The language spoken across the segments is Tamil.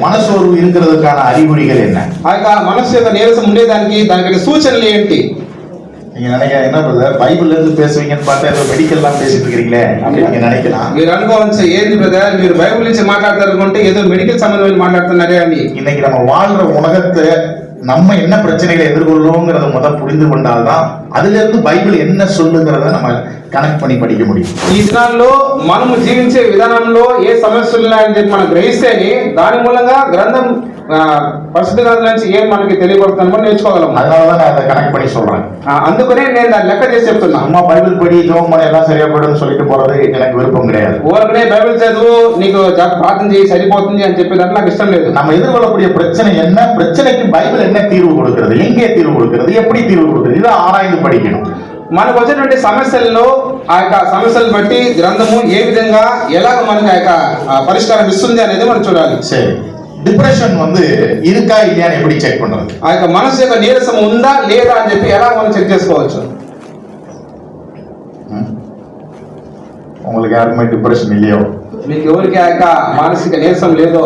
మనసోర్వు இருக்கிறதுக்கான அறிகுறிகள் என்ன? ఆ యొక్క మనసు యొక్క నీరసం ఉండేదానికి దానికి సూచనలు ఏంటి? நீங்க நினைக்க என்ன பிரதர் பைபிள்ல இருந்து பேசுவீங்கன்னு பார்த்தா ஏதோ மெடிக்கல்லாம் பேசிட்டு இருக்கீங்களே அப்படி நீங்க நினைக்கலாம். మీరు అనుకోవచ్చు ఏంటి బ్రదర్ మీరు బైబిల్ నుంచి మాట్లాడతారు అనుకుంటే ఏదో మెడికల్ సంబంధమైన మాట్లాడుతున్నారే అని. இன்னைக்கு நம்ம வாழ்ற உலகத்தை நம்ம என்ன பிரச்சனைகளை எதிர்கொள்ளுங்கிறத முதல் புரிந்து கொண்டால்தான் அதுல இருந்து பைபிள் என்ன சொல்லுங்கிறத நம்ம கனெக்ட் பண்ணி படிக்க முடியும். ఈ దినాల్లో మనము జీవించే విధానంలో ఏ సమస్యలు ఉన్నాయని చెప్పి మనం గ్రహిస్తేనే దాని మూలంగా గ్రంథం పరిశుద్ధ గ్రంథం నుంచి ఏం మనకి తెలియబడుతుందని మనం నేర్చుకోగలం. அதனாலதான் நான் அதை கனெக்ட் பண்ணி சொல்றேன். అందుకనే నేను దాన్ని లెక్క చేసి చెప్తున్నా. அம்மா பைபிள் படி ஜெபம் பண்ண எல்லாம் சரியா போயிடும்னு சொல்லிட்டு போறது எனக்கு விருப்பம் கிடையாது. ఊరకనే బైబిల్ చదువు నీకు ప్రార్థన చేయి సరిపోతుంది అని చెప్పేదాంట్లో నాకు ఇష్టం లేదు. நம்ம எதிர்கொள்ளக்கூடிய பிரச்சனை என்ன, பிரச்சனைக்கு பைபிள் என்ன தீர்வு கொடுக்கிறது, எங்கே தீர்வு கொடுக்கிறது, எப்படி தீர்வு கொடுக்கிறது, இதை ஆராய்ந்து படிக்கணும். మనకు వచ్చినటువంటి సమస్యల్లో ఆ యొక్క సమస్యలను బట్టి గ్రంథము ఏ విధంగా ఎలాగ మనకి ఆ యొక్క పరిష్కారం ఇస్తుంది అనేది మనం చూడాలి. சரி, டிப்ரெஷன் இருக்கா இல்லையான்னு எப்படி செக் பண்றது? ఆ యొక్క మనసు యొక్క నీరసం ఉందా లేదా అని చెప్పి ఎలా మనం చెక్ చేసుకోవచ్చు? உங்களுக்கு யாருக்குமே டிப்ரெஷன் இல்லையோ? మీకు ఎవరికి ఆ యొక్క మానసిక నీరసం లేదో?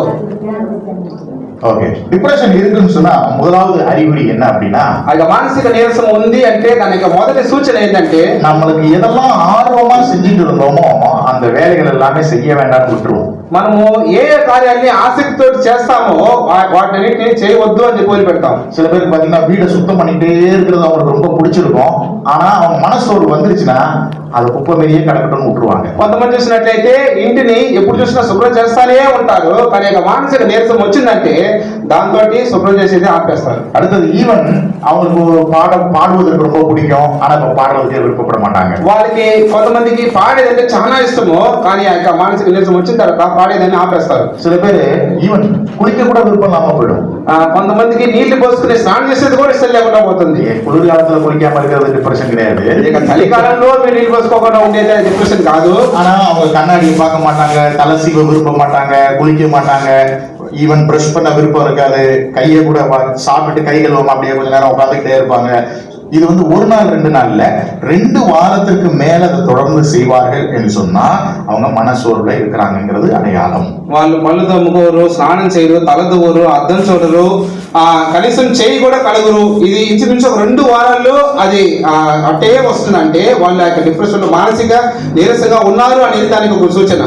ஓகே, டிப்ரெஷன் இருக்குன்னு சொன்னா முதலாவது அறிகுறி என்ன அப்படின்னா, ఆ యొక్క మానసిక నీరసం ఉంది అంటే దాని యొక్క మొదటి సూచన ఏంటంటే நம்மளுக்கு எதெல்லாம் ஆர்வமா செஞ்சுட்டு இருந்தோமோ அந்த வேலைகள் எல்லாமே செய்ய வேண்டாம்னு விட்டுருவோம். మనము ఏ కార్యాన్ని ఆసక్తితో చేస్తామో వాటిని చేయవద్దు అని చెప్పి వదిలిపెడతాం. சில பேருக்கு பாத்தீங்கன்னா வீடை சுத்தம் பண்ணிட்டே இருக்கிறது அவங்களுக்கு ரொம்ப பிடிச்சிருக்கும். ஆனா அவங்க மனசோர்வு வந்துருச்சுன்னா அது குப்பை மீறியே கிடக்கட்டும்னு விட்டுருவாங்க. కొంతమంది చూసినట్లయితే ఇంటిని ఎప్పుడు చూసినా శుభ్రం చేస్తానే ఉంటారు, కానీ మానసిక నీరసం వచ్చిందంటే దాంతో శుభ్రం చేసేది ఆపేస్తారు. அடுத்தது ஈவன் அவங்களுக்கு பாடுவதற்கு ரொம்ப பிடிக்கும், ஆனா இப்ப பாடுறதுக்கே விருப்பப்பட மாட்டாங்க. వాళ్ళకి కొంతమందికి పాడేదంటే చాలా ఇష్టము, కానీ ఆ యొక్క మానసిక నీరసం వచ్చిన తర్వాత పాడేదాన్ని ఆపేస్తారు. சில பேர் ஈவன் குளிக்க கூட விருப்பம் இல்லாம போயிடும். కొంతమందికి నీళ్లు పోసుకుని స్నానం చేసేది కూడా ఇష్టం లేకుండా పోతుంది. குளிர்காலத்துல குளிக்காம இருக்கிறது டிப்ரெஷன் கிடையாது. ఇక చలికాలంలో మీరు నీళ్లు పోసుకోకుండా ఉండేది డిప్రెషన్ కాదు. ஆனா அவங்க கண்ணாடி பார்க்க மாட்டாங்க, தலை சீவ விரும்ப மாட்டாங்க, குளிக்க மாட்டாங்க, ஈவன் பிரஷ் பண்ண விருப்பம் இருக்காது, கையை கூட சாப்பிட்டு கை கழுவாம அப்படியே கொஞ்ச நேரம் உட்காந்துக்கிட்டே இருப்பாங்க. இது ஒரு நாள் 2 நாள் இல்ல, 2 வாரத்துக்கு மேல அதை தொடர்ந்து செய்வார்கள் என்று சொன்னா அவங்க மனசோர்வுல இருக்கிறாங்கிறது அடையாளம். వాళ్ళు పళ్ళు తమ్ముకోరు, స్నానం చేయరు, తల దువ్వరు, అద్దం చూడరు, కనీసం చేయి కూడా కడుగురు. ఇది ఇంచుమించు 2 వారాల్లో అది అట్టే వస్తుందంటే వాళ్ళ యొక్క డిప్రెషన్ లో మానసిక నీరసంగా ఉన్నారు అనేది దానికి ఒక సూచన.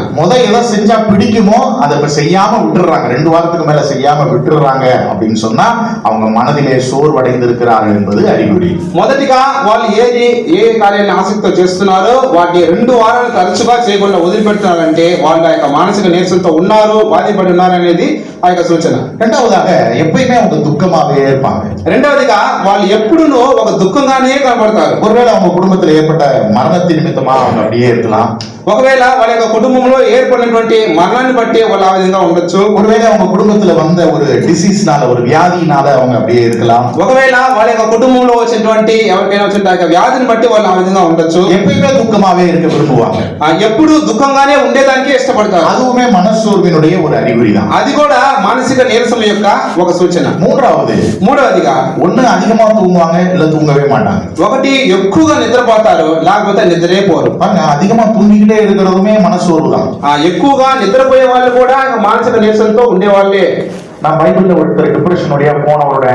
எதை செஞ்சா பிடிக்குமோ அதை இப்ப செய்யாம விட்டுறாங்க, 2 வாரத்துக்கு மேல செய்யாம விட்டுறாங்க அப்படின்னு சொன்னா அவங்க மனதிலே சோர்வடைந்து இருக்கிறார்கள் என்பது அறிகுறி. మొదటిగా వాళ్ళు ఏ కార్యాన్ని ఆసక్తితో చేస్తున్నారో వాటిని 2 వారాలు తరచుగా చేయకుండా వదిలిపెడుతున్నారంటే వాళ్ళ యొక్క మానసిక నీరసంతో ఉన్నారు, బాధపడి ఉన్నారు అనేది ఆ యొక్క సూచన. రెండవதாக எப்பயுமே அவங்க துக்கமாவே இருப்பாங்க. రెండవదిగా వాళ్ళు ఎప్పుడూ ఒక దుఃఖంగానే కనబడతారు. ஒருவேளை அவங்க குடும்பத்தில் ஏற்பட்ட மரணத்தின் நிமித்தமா அவங்க அப்படியே இருக்கலாம். ఒకవేళ వాళ్ళ యొక్క కుటుంబంలో ఏర్పడినటువంటి మరణాన్ని బట్టి వాళ్ళు ఆ విధంగా ఉండొచ్చు. ஒருவேளை அவங்க குடும்பத்துல வந்த ஒரு டிசீஸ்னால, ஒரு வியாதினால அவங்க அப்படியே இருக்கலாம். ఒకవేళ వాళ్ళ యొక్క కుటుంబంలో వచ్చినటువంటి ఎవరికైనా వచ్చిన వ్యాధిని బట్టి వాళ్ళు ఆ విధంగా ఉండొచ్చు. எப்பயுமே துக்கமாவே இருக்க விரும்புவாங்க. ఎప్పుడు దుఃఖంగానే ఉండేదానికి ఇష్టపడతారు. அதுவுமே மனசோர்வினுடைய ஒரு அறிகுறி தான். అది కూడా మానసిక నీరసం యొక్క ఒక సూచన. మూడవదిగా ஒண்ணு அதிகமா தூங்குவாங்க, இல்ல தூங்கவே மாட்டாங்க. ఒకటి ఎక్కువగా నిద్రపోతారు, లేకపోతే నిద్రే పోరు. அதிகமா தூங்கிக்கிட்டே இருக்கிறதுமே மனசோர்வு தான். ఎక్కువగా నిద్రపోయే వాళ్ళు కూడా మానసిక నీరసంతో ఉండేవాళ్ళే. நான் பைபிள்ல ஒருத்தர் டிப்ரெஷனுடைய போனவரோட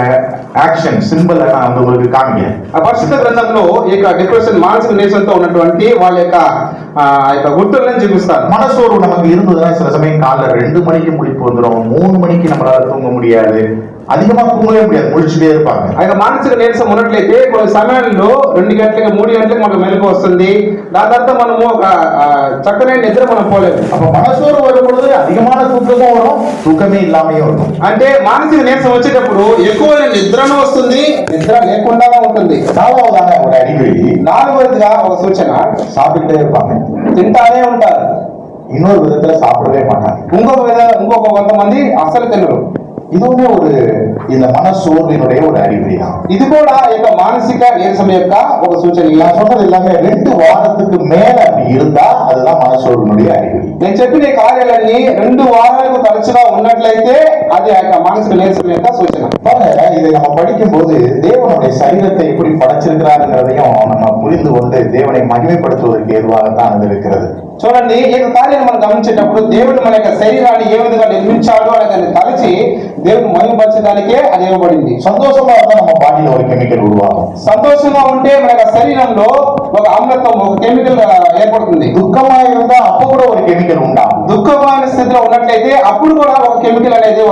యాక్షన్ సింబల్ நான் உங்களுக்கு காமிக்கிறேன். పరిశుద్ధ గ్రంథంలో ఈ యొక్క డిప్రెషన్ మానసిక నీరసంతో ఉన్నటువంటి వాళ్ళ యొక్క గుర్తులను చూపిస్తారు. மனசோர்வு நமக்கு இருந்ததுன்னா சில சமயம் காலைல 2 மணிக்கு முழிப்பு வந்துடும், 3 மணிக்கு நம்மளால தூங்க முடியாது, அதிகமா தூங்கவே முடியாது, முழிச்சுட்டே இருப்பாங்க. ఆ యొక్క మానసిక నీరసం ఉన్నట్లయితే కొన్ని సమయాల్లో 2 గంటలకు 3 గంటలకు మనకు మెలకు వస్తుంది. దాని తర్వాత మనము ఒక చక్కని నిద్ర మనం పోలేదు. அப்ப மனசோர்வு வரும்பொழுது அதிகமான தூக்கமும் வரும், தூக்கமே இல்லாமையும் இருக்கும். అంటే మానసిక నీరసం వచ్చేటప్పుడు ఎక్కువైన నిద్రను వస్తుంది, నిద్ర లేకుండా ఉంటుంది. நாலாவதான ஒரு அறிகுறி, 4వదిగా ఒక సూచన, சாப்பிட்டே இருப்பாங்க, తింటానే ఉంటారు. இன்னொரு விதத்துல சாப்பிடவே மாட்டாங்க. ఇంకొక కొంతమంది అస్సలు తినరు. இதுவுமே இந்த மனசோர்வினுடைய ஒரு அறிகுறி தான். ఇది కూడా ఈ యొక్క మానసిక నీరసం యొక్క ఒక సూచన. நான் சொன்னது எல்லாமே 2 வாரத்துக்கு மேல அப்படி இருந்தா அதுதான் மனசோர்வினுடைய அறிகுறி. నేను చెప్పిన ఈ కార్యాలన్నీ 2 వారాలకు తరచుగా ఉన్నట్లయితే అది ఆ యొక్క మానసిక నీరసం యొక్క సూచన. பாருங்க, இதை நம்ம படிக்கும்போது தேவனுடைய சரீரத்தை எப்படி படைச்சிருக்கிறாருங்கிறதையும் நம்ம புரிந்து கொண்டு தேவனை மகிமைப்படுத்துவதற்கு ஏதுவாகத்தான் அது இருக்கிறது. చూడండి, ఈ కార్యాన్ని మనం గమనించేటప్పుడు దేవుడు మన యొక్క శరీరాన్ని ఏ విధంగా నిర్మించాడో అనే దాన్ని తలచి దేవుడు మహిమపరచడానికే అది ఇవ్వబడింది. சந்தோஷமா இருந்தா நம்ம பாடியில ஒரு கெமிக்கல் உருவாகும். సంతోషంగా ఉంటే మన యొక్క శరీరంలో ఒక ఆమ్లత్వం, ఒక కెమికల్ ఏర్పడుతుంది. துக்கமா இருந்தா அப்ப கூட ஒரு கெமிக்கல் உண்டாகும். దుఃఖమైన స్థితిలో ఉన్నట్లయితే అప్పుడు కూడా ఒక కెమికల్ అనేది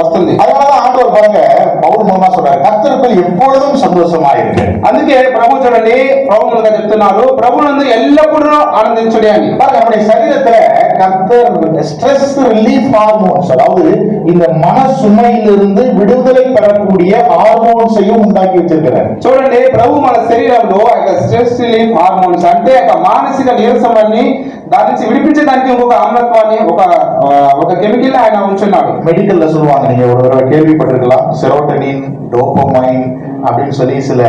వస్తుంది. அதனாலதான் ஆண்டவர் பாருங்க பவுல் மூலமா சொல்றாரு, கர்த்தருக்குள் எப்பொழுதும் சந்தோஷமா இருக்கு. అందుకే ప్రభు చూడండి, ప్రభువుగా చెప్తున్నారు, ప్రభువునందు ఎల్లప్పుడూ ఆనందించుడి అని. பாருங்க, நம்முடைய சரீரத்துல கர்த்தர் ஸ்ட்ரெஸ் ரிலீஃப் ஹார்மோன்ஸ், அதாவது இந்த மன சுமையிலிருந்து விடுதலை பெறக்கூடிய ஹார்மோன்ஸையும் உண்டாக்கி வச்சிருக்கிறார். చూడండి, ప్రభు మన శరీరంలో స్ట్రెస్ రిలీఫ్ హార్మోన్స్ అంటే మానసిక నీరసాన్ని దాని నుంచి విడిపించడానికి ఇంకొక ఆమ్లత్వాన్ని, ఒక కెమికల్ ఆయన ఉంచున్నాడు. மெடிக்கல்ல சொல்லுவாங்க, நீங்க ஒரு தடவை கேள்விப்பட்டிருக்கலாம், செரோட்டனின், டோபமைன் அப்படின்னு சொல்லி சில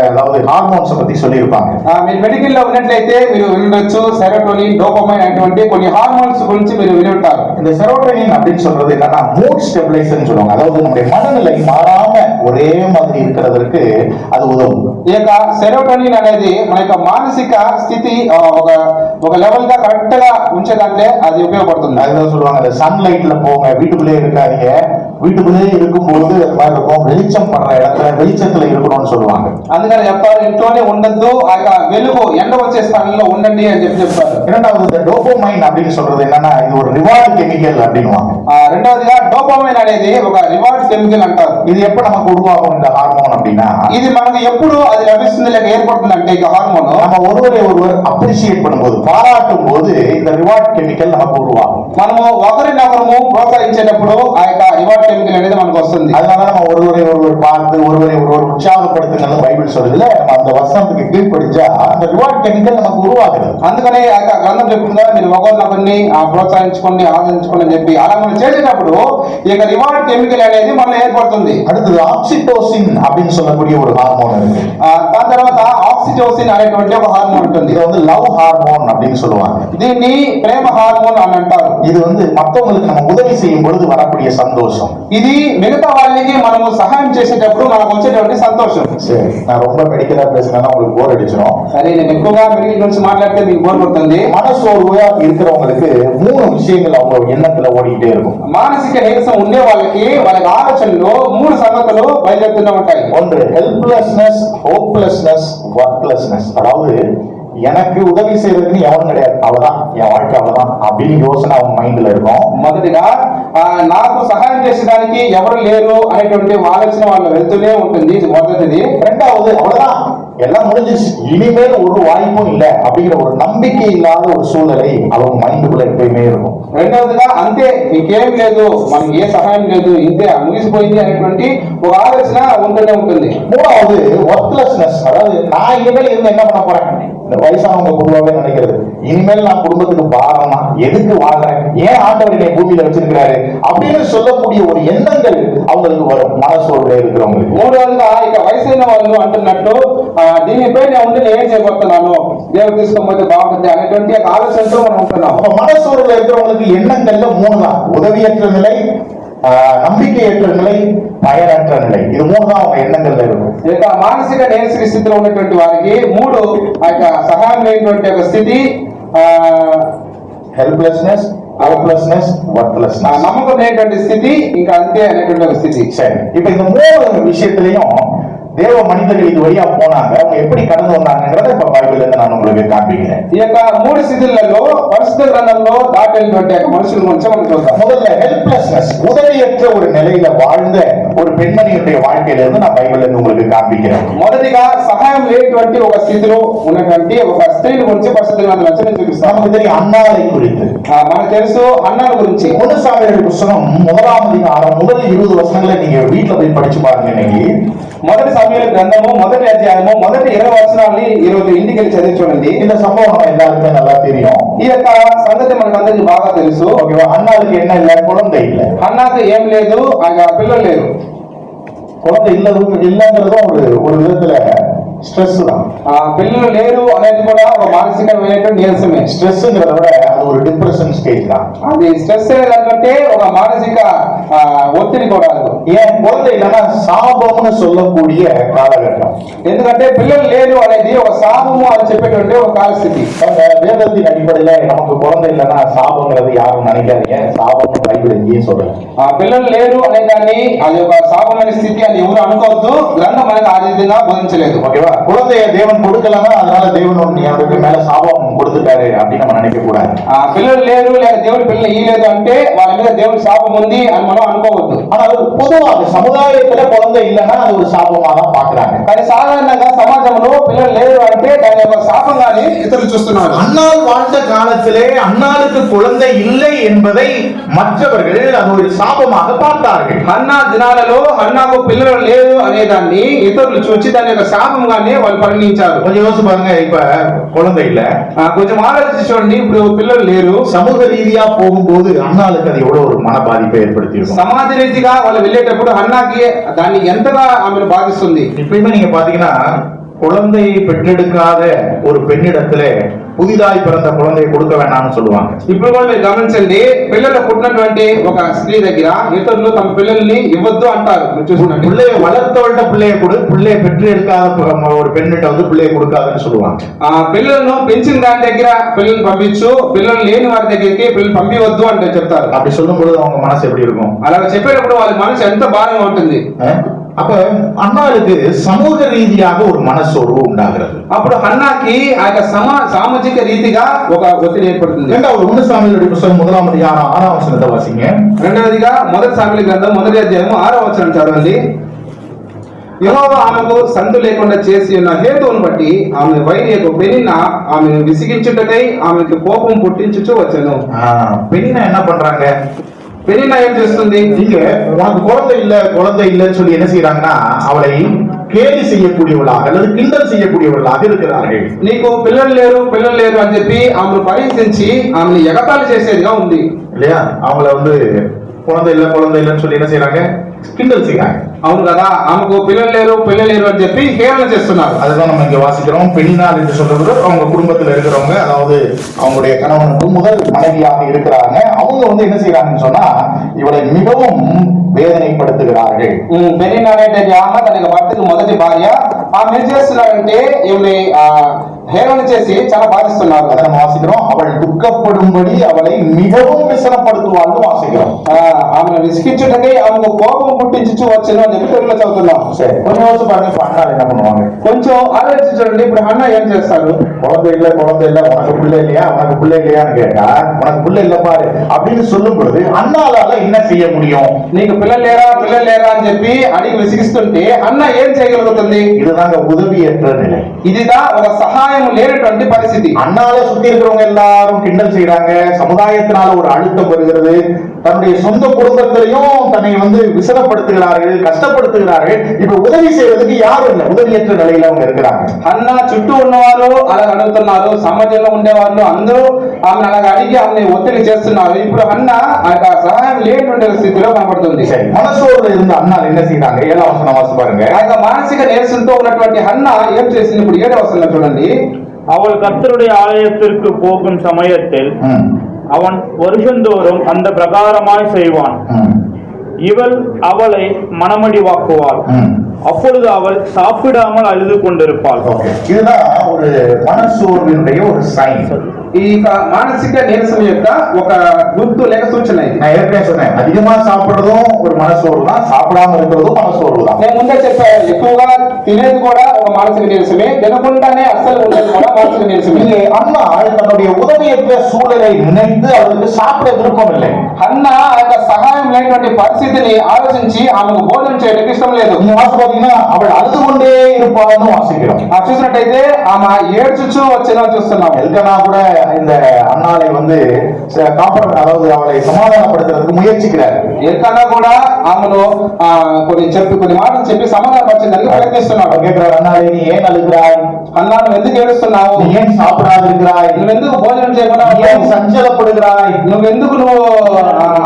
அதாவது ஹார்மோன்ஸை பத்தி சொல்லியிருப்பாங்க. మీరు మెడికల్ లో ఉన్నట్లయితే మీరు వినొచ్చు, సెరోటోనిన్, డోపమైన్ అటువంటి కొన్ని హార్మోన్స్ గురించి మీరు విని ఉంటారు. இந்த செரோட்டனின் அப்படின்னு சொல்றது என்னன்னா மூட் ஸ்டெபிலைசர்னு சொல்லுவாங்க. அதாவது நம்முடைய மனநிலை மாறாம ஒரே மாதிரி இருக்கிறதுக்கு அது உதவும். ఈ యొక్క సెరోటోనిన్ అనేది మన యొక్క మానసిక స్థితి ఒక లెవెల్ గా కరెక్ట్ గా ఉంచేదాంట్లో అది ఉపయోగపడుతుంది. அதுதான் சொல்லுவாங்க, அந்த சன்லைட்ல போங்க, வீட்டுக்குள்ளே இருக்காதீங்க, வீட்டுக்குள்ளே இருக்கும்போது அது மாதிரி இருக்கும், வெளிச்சம் படுற இடத்துல வெளிச்சத்துல இருக்கணும்னு சொல்லுவாங்க. అందుకని చెప్తారు, ఇంట్లోనే ఉండద్దు, ఆ యొక్క వెలుగు ఎండ వచ్చే స్థలంలో ఉండండి అని చెప్తారు. இரண்டாவது இந்த டோபமைன் அப்படின்னு சொல்றது என்னன்னா இது ஒரு ரிவார்டு கெமிக்கல் அப்படின்னுவாங்க. రెండవదిగా డోపమైన్ అనేది ఒక రివార్డ్ కెమికల్ అంటారు. இது எப்ப நமக்கு உருவாகும் இந்த ஹார்மோன் அப்படின்னா, ఇది మనకు ఎప్పుడు అది లభిస్తుంది లేక ఏర్పడుతుంది అంటే ఈ హార్మోన్ நம்ம ஒருவரை ஒருவர் அப்ரிஷியேட் பண்ணும்போது, பாராட்டும் போது இந்த ரிவார்ட் கெமிக்கல் நமக்கு உருவாகும். మనము ఒకరినొకరు ప్రోత్సహించేటప్పుడు ఆ యొక్క రివార్డ్ కెమికల్ అనేది మనకు వస్తుంది. அதனால நம்ம ஒருவரை ஒருவர் பார்த்து ஒருவரை ஒருவர் உற்சாகப்படுத்துங்க பைபிள் சொல்லுதுல, நம்ம அந்த வசனத்துக்கு கீழ்ப்படிஞ்சா அந்த ரிவார்ட் கெமிக்கல் நமக்கு உருவாகுது. అందుకనే ఆ యొక్క గ్రంథం చెప్తుందా, మీరు ఒకరినొకరిని ప్రోత్సహించుకోండి, ఆదరించుకోండి అని చెప్పి అలా మనం చేసేటప్పుడు ఈ యొక్క రివార్డ్ కెమికల్ అనేది మనలో ఏర్పడుతుంది. அடுத்தது ஆக்சிடோசின் அப்படின்னு சொல்லக்கூடிய ஒரு ஹார்மோன் இருக்கு. దాని తర్వాత ఆక్సిటోసిన్ అనేటువంటి ఒక హార్మోన్ ఉంటుంది. இது லவ் ஹார்மோன் அப்படின்னு சொல்லுவாங்க. దీన్ని ప్రేమ హార్మోన్ అని అంటారు. இது மற்றவங்களுக்கு நம்ம உதவி செய்யும் பொழுது வரக்கூடிய சந்தோஷம். ఇది మిగతా వాళ్ళకి మనము సహాయం చేసేటప్పుడు మనకు వచ్చేటువంటి సంతోషం. சரி, நான் ரொம்ப மெடிக்கலா பேசினா உங்களுக்கு போர் அடிச்சிடும். సరే, నేను ఎక్కువగా మెడికల్ గురించి మాట్లాడితే మీకు బోర్ కొడుతుంది. மனசோர்வா இருக்கிறவங்களுக்கு 3 விஷயங்கள் அவங்க எண்ணத்துல ஓடிக்கிட்டே இருக்கும். మానసిక నీరసం ఉండే వాళ్ళకి వాళ్ళ ఆలోచనలో 3 సంగతులు బయలుదేరుతూనే ఉంటాయి. ஒன்று ஹெல்ப்லெஸ்னஸ், ஹோப்லெஸ்னஸ், ஒர்க்லெஸ்னஸ். அதாவது எனக்கு உதவி செய்யறதுன்னு எவனும் கிடையாது, அவ்வளவுதான் என் வாழ்க்கை அவ்வளவுதான் அப்படின்னு யோசனை அவங்க மைண்ட்ல இருக்கும். మొదటిగా నాకు సహాయం చేసేదానికి ఎవరు లేరు అనేటువంటి ఆలోచన వాళ్ళు వెళ్తూనే ఉంటుంది. ఇది మొదటిది. ரெண்டாவது, அவ்வளவுதான் எல்லாம் முடிஞ்சிச்சு, இனிமேல் ஒரு வாய்ப்பும் இல்லை அப்படிங்கிற ஒரு நம்பிக்கை இல்லாத ஒரு சூழ்நிலை அவங்க மைண்டுக்குள்ள எப்பயுமே இருக்கும். రెండవదిగా అంతే, ఇంకేం లేదు, మనకి ఏ సహాయం లేదు, ఇంతే ముగిసిపోయింది అనేటువంటి ఒక ఆలోచన ఉంటూనే ఉంటుంది. மூணாவது ஒர்க்லெஸ்னஸ், அதாவது நான் இனிமேல் இருந்து என்ன பண்ண போறேன், இந்த வயசானவங்க பொதுவாகவே நினைக்கிறது, இனிமேல் நான் குடும்பத்துக்கு பாரமா, எதுக்கு வாழ்றேன், ஏன் ஆண்டவர் என்னை பூமியில வச்சிருக்கிறாரு அப்படின்னு சொல்லக்கூடிய ஒரு எண்ணங்கள் அவங்களுக்கு வரும் மனசோர்வுல இருக்கிறவங்களுக்கு. మూడవదిగా ఇక వయసైన వాళ్ళు అంటున్నట్టు దీనిపై నేను ఉండి నేను ఏం చేయబోతున్నాను, దేవుడు తీసుకోకపోతే బాగుంటుంది అనేటువంటి ఆలోచనతో మనం ఉంటున్నాం. அப்ப மனசோர்வுல இருக்கிறவங்களுக்கு எண்ணங்கள்ல 3 தான்: உதவியற்ற நிலை, நம்பிக்கையற்ற நிலை, பயனற்ற நிலை. இது 3 தான் அவங்க எண்ணங்கள்ல இருக்கும். ఇక మానసిక నీరస స్థితిలో ఉన్నటువంటి వారికి 3 ఆ యొక్క సహాయం లేనటువంటి ఒక స్థితి, ஹெல்ப்லெஸ்னஸ், ஹோப்லெஸ்னஸ், ஒர்க்லெஸ்னஸ். నమ్మకం లేనటువంటి స్థితి, ఇంకా అంతే అనేటువంటి ఒక స్థితి. சரி, இப்ப இந்த 3 விஷயத்திலையும் தேவ மனிதர்கள் இது வழியா போனாங்க, அவங்க எப்படி கடந்து வந்தாங்கிறத இப்ப பைபிள்ல இருந்து நான் உங்களுக்கு காண்பிக்கிறேன். ఈ యొక్క 3 స్థితులలో పరిశుద్ధ గ్రంథంలో దాటినటువంటి మనుషుల గురించి మనం చూద్దాం. முதல்ல ஹெல்ப்லெஸ்னஸ், உதவியற்ற ஒரு நிலையில வாழ்ந்த ஒரு பெண்மணியுடைய வாழ்க்கையில இருந்து நான் பைபிள்ல இருந்து உங்களுக்கு காண்பிக்கிறேன். మొదటిగా సహాయం లేనటువంటి ఒక స్థితిలో ఉన్నటువంటి ఒక స్త్రీని గురించి పరిశుద్ధ గ్రంథం రచన చూపిస్తాం. நமக்கு தெரியும் அன்னாளை குறித்து. మనకు తెలుసు అన్నాల గురించి. ஒன்று சாமுவேல் புத்தகம் 1ஆம் அதிகாரம் முதல் 20 வசனங்களை நீங்க வீட்டுல போய் படிச்சு பாருங்க. இன்னைக்கு మొదటి సమూయేలు గ్రంథము మొదటి అధ్యాయము మొదటి 20 వచనాలని ఈ రోజు ఇంటికి వెళ్ళి చదివి చూడండి. இந்த சம்பவம் நம்ம எல்லாருக்குமே நல்லா தெரியும். ఈ యొక్క సంగతి మనకు అందరికీ బాగా తెలుసు. ஓகேவா? அன்னாளுக்கு என்ன இல்ல? குழந்தை இல்ல. అన్నాకు ఏం లేదు, ఆ పిల్లలు లేరు. குழந்தை இல்லங்கிறதும் ஒரு விதத்துல ஸ்ட்ரெஸ் தான். పిల్లలు లేరు అనేది కూడా ఒక మానసికమైనటువంటి నీరసమే. ஸ்ட்ரெஸ்ங்கிறத விட அது ஒரு டிப்ரெஷன் ஸ்டேஜ் தான். అది స్ట్రెస్ ఏంటంటే ఒక మానసిక ఒత్తిడి కూడా. ஏன் குழந்தை இல்லைன்னா சாபம்னு சொல்லக்கூடிய காலகட்டம். ఎందుకంటే పిల్లలు లేరు అనేది ఒక శాపము అని చెప్పేటువంటి ఒక కాలస్థితి. வேதத்தின் அடிப்படையில நமக்கு குழந்தை இல்லைன்னா சாபங்கிறது யாரும் நினைக்காதீங்க. சாபம்னு பைபிள் எங்கேயும் சொல்லல. పిల్లలు లేరు అనే దాన్ని అది ఒక శాపమైన స్థితి అని ఎవరు అనుకోవద్దు. గ్రంథం మనకి ఆ విధంగా బోధించలేదు. ஓகேவா? குழந்தைய தேவன் கொடுக்கலன்னா அதனால தேவன் அவருக்கு மேல சாபம் கொடுத்துட்டாரு அப்படின்னு நம்ம நினைக்க கூடாது. పిల్లలు లేరు లేక దేవుడు పిల్లలు ఇయ్యలేదు అంటే వాళ్ళ మీద దేవుడి శాపం ఉంది అని మనం అనుకోవద్దు. ஆனால் பொதுவாக சமுதாயத்துல குழந்தை இல்லைன்னா அது ஒரு சாபமா தான் பாக்குறாங்க. కానీ సాధారణంగా సమాజంలో పిల్లలు లేరు అంటే దాని యొక్క శాపంగానే ఇతరులు చూస్తున్నారు. அன்னாள் வாழ்ந்த காலத்திலே அன்னாளுக்கு குழந்தை இல்லை என்பதை மற்றவர்கள் அது ஒரு சாபமாக பார்த்தார்கள். అన్నా దినాలలో అన్నాకు పిల్లలు లేరు అనే దాన్ని ఇతరులు చూసి దాని యొక్క శాపంగానే వాళ్ళు పరిగణించారు. கொஞ்சம் யோசிச்சு பாருங்க. இப்ப குழந்தை இல்ல, కొంచెం ఆలోచించి చూడండి. ఇప్పుడు పిల్లలు లేరు. சமூக ரீதியா போகும்போது அன்னாளுக்கு அது எவ்வளவு ஒரு மன பாதிப்பை ஏற்படுத்தியிருக்கும். సమాజ రీతిగా వాళ్ళు వెళ్ళేటప్పుడు అన్నాకి దాన్ని ఎంతగా ఆమెను బాధిస్తుంది. இப்பயுமே நீங்க பாத்தீங்கன்னா குழந்தையை பெற்றெடுக்காத ஒரு பெண்ணிடத்திலே புதிதாய் பிறந்த குழந்தையை கொடுக்க வேண்டாம்னு சொல்லுவாங்க. ఇప్పుడు కూడా మీరు గమనించండి, పిల్లలు పుట్టినటువంటి ఒక స్త్రీ దగ్గర ఇతరులు తమ పిల్లల్ని ఇవ్వద్దు అంటారు. మీరు చూసినట్టు பிள்ளையை வளர்த்தவள்கிட்ட பிள்ளையை கொடு, பிள்ளையை பெற்று எடுக்காத ஒரு பெண்ணிட்ட வந்து பிள்ளையை கொடுக்காதுன்னு சொல்லுவாங்க. పిల్లలను పెంచిన దాని దగ్గర పిల్లల్ని పంపించు, పిల్లలు లేని వారి దగ్గరికి పిల్లలు పంపించవద్దు అంటే చెప్తారు. அப்படி சொல்லும் பொழுது அவங்க மனசு எப்படி இருக்கும்? అలా చెప్పేటప్పుడు వాళ్ళ మనసు ఎంత భారంగా ఉంటుంది. அப்ப அன்னாளுக்கு சமூக ரீதியாக ஒரு மனசோர்வு உண்டாகிறது. అప్పుడు అన్నాకి ఆ యొక్క సామాజిక రీతిగా ఒక ఒత్తిడి ఏర్పడుతుంది. இரண்டாவது 1 சாமுவேல் புத்தகம் 1ஆம் அதிகாரம் 6ஆம் வசனத்தை வாசிங்க. రెండవదిగా మొదటి సాముయేలు గ్రంథం మొదటి అధ్యాయం 6వ వచనం చదవండి. యెహోవా ఆమెకు సందు లేకుండా చేసి ఉన్న హేతువును బట్టి ఆమె వైరియకు పెనిన్నా ఆమెను విసిగించుటకై ఆమెకు కోపం పుట్టించుచు వచ్చెను. பெண்ணினா என்ன பண்றாங்க? పెనిన్నా ఏం చేస్తుంది? இங்க உனக்கு குழந்தை இல்லைன்னு சொல்லி என்ன செய்யறாங்கன்னா அவளை கேலி செய்யக்கூடியவர்களாக அல்லது கிண்டல் செய்யக்கூடியவர்களாக இருக்கிறார்கள். నీకు పిల్లలు లేరు అని చెప్పి ఆమెను పరిహసించి ఆమెను ఎగతాళి చేసేదిగా ఉంది இல்லையா? அவங்கள வந்து குழந்தை இல்லைன்னு சொல்லி என்ன செய்யறாங்க? கிண்டல் செய்யறாங்க. అవును కదా, ఆమెకు పిల్లలు లేరు అని చెప్పి హేళన చేస్తున్నారు. அதுதான் நம்ம இங்க வாசிக்கிறோம். பெண்ணினால் என்று சொல்றது அவங்க குடும்பத்துல இருக்கிறவங்க, அதாவது அவங்களுடைய கணவனுக்கு முதல் மனைவியாக இருக்கிறாங்க. அவங்க வந்து என்ன செய்யறாங்கன்னு சொன்னா இவளை மிகவும் వేదనపడుతున్నారు. పెనిన్నా అనేటువంటి ఆమె తన భర్తకు మొదటి భార్య. ఆమె ఏం చేస్తున్నారంటే ఈమె హేళన చేసి చాలా బాధిస్తున్నారు. அதை நம்ம வாசிக்கிறோம். அவள் துக்கப்படும்படி அவளை மிகவும் விசனப்படுத்துவாள்னு வாசிக்கிறோம். ఆమెను విసిగించుటకై ఆమెకు కోపం పుట్టించు వచ్చను అని చెప్పి తెలుగులో చదువుతున్నాం. சரி, கொஞ்சம் யோசிச்சு பாருங்க. இப்ப அண்ணா என்ன பண்ணுவாங்க? కొంచెం ఆలోచించి చూడండి. ఇప్పుడు అన్న ఏం చేస్తారు? குழந்தை இல்ல உனக்கு பிள்ளை இல்லையான்னு கேட்டா உனக்கு பிள்ளை இல்ல பாரு அப்படின்னு சொல்லும் பொழுது அண்ணாலால என்ன செய்ய முடியும்? నీకు పిల్లలు లేరా అని చెప్పి అడిగి విసిగిస్తుంటే అన్న ఏం చేయగలుగుతుంది? இதுதாங்க உதவியற்ற நிலை. இதுதான் ఒక సహాయం లేనటువంటి పరిస్థితి. அண்ணால சுத்தி இருக்கிறவங்க எல்லாரும் கிண்டல் செய்யறாங்க. சமுதாயத்தினால ஒரு அழுத்தம் வருகிறது. தன்னுடைய சொந்த குடும்பத்திலையும் தன்னை வந்து விசனப்படுத்துகிறார்கள், கஷ்டப்படுத்துகிறார்கள். இப்ப உதவி செய்வதற்கு யாரும் இல்லை. உதவியற்ற நிலையில அவங்க இருக்கிறாங்க. అన్న చుట్టూ ఉన్నవారు అలా అడుగుతున్నారు. సమాజంలో ఉండేవాళ్ళు అందరూ ఆమెను అలాగ అడిగి ఆమెను ఒత్తిడి చేస్తున్నారు. ఇప్పుడు అన్న ఆ సహాయం లేనటువంటి స్థితిలో కనబడుతుంది. சரி, மனசோர்ல இருந்த அண்ணா என்ன செய்யறாங்க? 7ஆம் வசனம் வாசி பாருங்க. ఆ యొక్క మానసిక నీరసంతో ఉన్నటువంటి అన్న ఏం చేసింది? ఇప్పుడు 7వ వచనం చూడండి. அவள் கர்த்தருடைய ஆலயத்திற்கு போகும் சமயத்தில் அவன் வருஷந்தோறும் அந்த பிரகாரமாய் செய்வான். இவள் அவளை மனமடிவாக்குவாள். அப்பொழுது அவள் சாப்பிடாமல் அழுது கொண்டிருப்பாள். இதுதான் ஒரு மனசோர்வினுடைய ஒரு சைன். ఈ మానసిక నీరసం యొక్క ఒక గుర్తు లేక సూచన ఇది. நான் ஏற்கனவே சொன்னேன், அதிகமா சாப்பிடுறதும் ஒரு மனசோர்வு தான், சாப்பிடாம இருக்கிறதும் மனசோர்வு தான். నేను ముందే చెప్పాను, ఎక్కువగా తినేది కూడా ఒక మానసిక నీరసమే, తినకుండానే అస్సలు ఉండేది కూడా మానసిక నీరసమే. இங்கே அண்ணா தன்னுடைய உதவியற்ற சூழலை நினைத்து அவருக்கு சாப்பிட விருப்பம் இல்லை. అన్న ఆ యొక్క సహాయం లేనటువంటి పరిస్థితిని ఆలోచించి ఆమెకు భోజనం చేయడానికి ఇష్టం లేదు. நீங்க வாசி பாத்தீங்கன்னா அவள் அழுது கொண்டே இருப்பான்னு வாசிக்கிறோம். చూసినట్టయితే ఆమె ఏడ్చుచూ వచ్చిందని చూస్తున్నాం. எல்கனா கூட இந்த அண்ணாளை வந்து அதாவது அவளை சமாதானப்படுத்துறதுக்கு முயற்சிக்கிறார். ఎల్కన్నా కూడా ఆమెను కొన్ని మాటలు చెప్పి సమాధానపరచడానికి ప్రయత్నిస్తున్నాడు. கேட்கிறார், அண்ணாளே நீ ஏன் அழுகிறாய்? అన్నా నువ్వు ఎందుకు ఏడుస్తున్నావు? நீ ஏன் சாப்பிடாது இருக்கிறாய்? నువ్వెందుకు భోజనం చేయకుండా ஏன் சஞ்சலப்படுகிறாய்? నువ్వెందుకు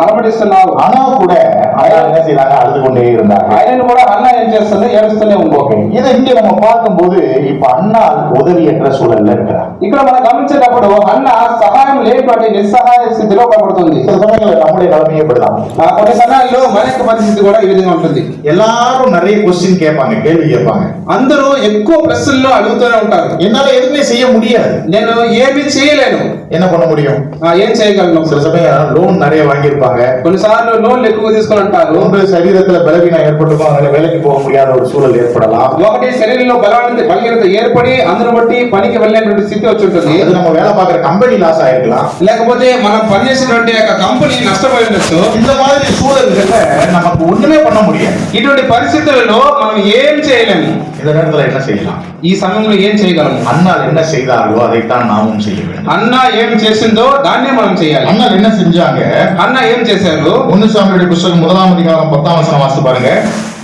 అలమటిస్తున్నావు? ஆனா கூட அண்ணா என்ன செய்யறாங்க, அழுது கொண்டே இருந்தாங்க. ఆయన కూడా అన్న ఏం చేస్తుంది, ఏడుస్తూనే ఉంది. இதை இங்க நம்ம பார்க்கும்போது இப்ப அண்ணா உதவியற்ற சூழல்ல இருக்கிறார். ఇక్కడ మనం గమనించేటప్పుడు అన్న సహాయం లేనటువంటి నిస్సహాయ స్థితిలో కనబడుతుంది. சில சமயங்களில் நம்முடைய நிலைமையே இப்படிதான். కొన్ని సమయాల్లో మన యొక్క పరిస్థితి కూడా ఈ విధంగా ఉంటుంది. எல்லாரும் நிறைய கொஸ்டின் கேட்பாங்க, கேள்வி கேட்பாங்க. అందరూ ఎక్కువ ప్రశ్నలు అడుగుతూనే ఉంటారు. என்னால எதுவுமே செய்ய முடியாது, నేను ఏమీ చేయలేను. என்ன பண்ண முடியும்? ఏం చేయగలను? சில சமயம் லோன் நிறைய வாங்கியிருப்பாங்க, కొన్నిసార్లు లోన్లు ఎక్కువ తీసుకొని ఉంటారు. ஒன்று சரீரத்துல பலவீனம் ஏற்பட்டிருக்கும், அதனால வேலைக்கு போக முடியாத ஒரு சூழல் ஏற்படலாம். ఒకటి శరీరంలో బలహీనత ఏర్పడి అందును బట్టి పనికి వెళ్ళేటువంటి స్థితి వచ్చి ఉంటుంది. அது நம்ம வேலை பார்க்குற கம்பெனி லாஸ் ஆயிருக்கலாம், లేకపోతే మనం పనిచేసినటువంటి కంపెనీ నష్టపోయి ఉండొచ్చు. இந்த மாதிரி சூழல்கள்ல நமக்கு ஒண்ணுமே பண்ண முடியாது. ఇటువంటి పరిస్థితులలో మనం ఏం చేయలేము. இந்த நேரத்துல என்ன செய்யலாம்? ఈ సమయంలో ఏం చేయగలము? அண்ணால் என்ன செய்தார்களோ அதைத்தான் நாமும் செய்ய வேண்டும். అన్న ఏం చేసిందో దాన్నే మనం చేయాలి. அண்ணால் என்ன செஞ்சாங்க? అన్న ఏం చేశారు? 1 சாமுவேல் புத்தகம் 1ஆம் அதிகாரம் 10ஆம் வசனம் வாசித்து பாருங்க.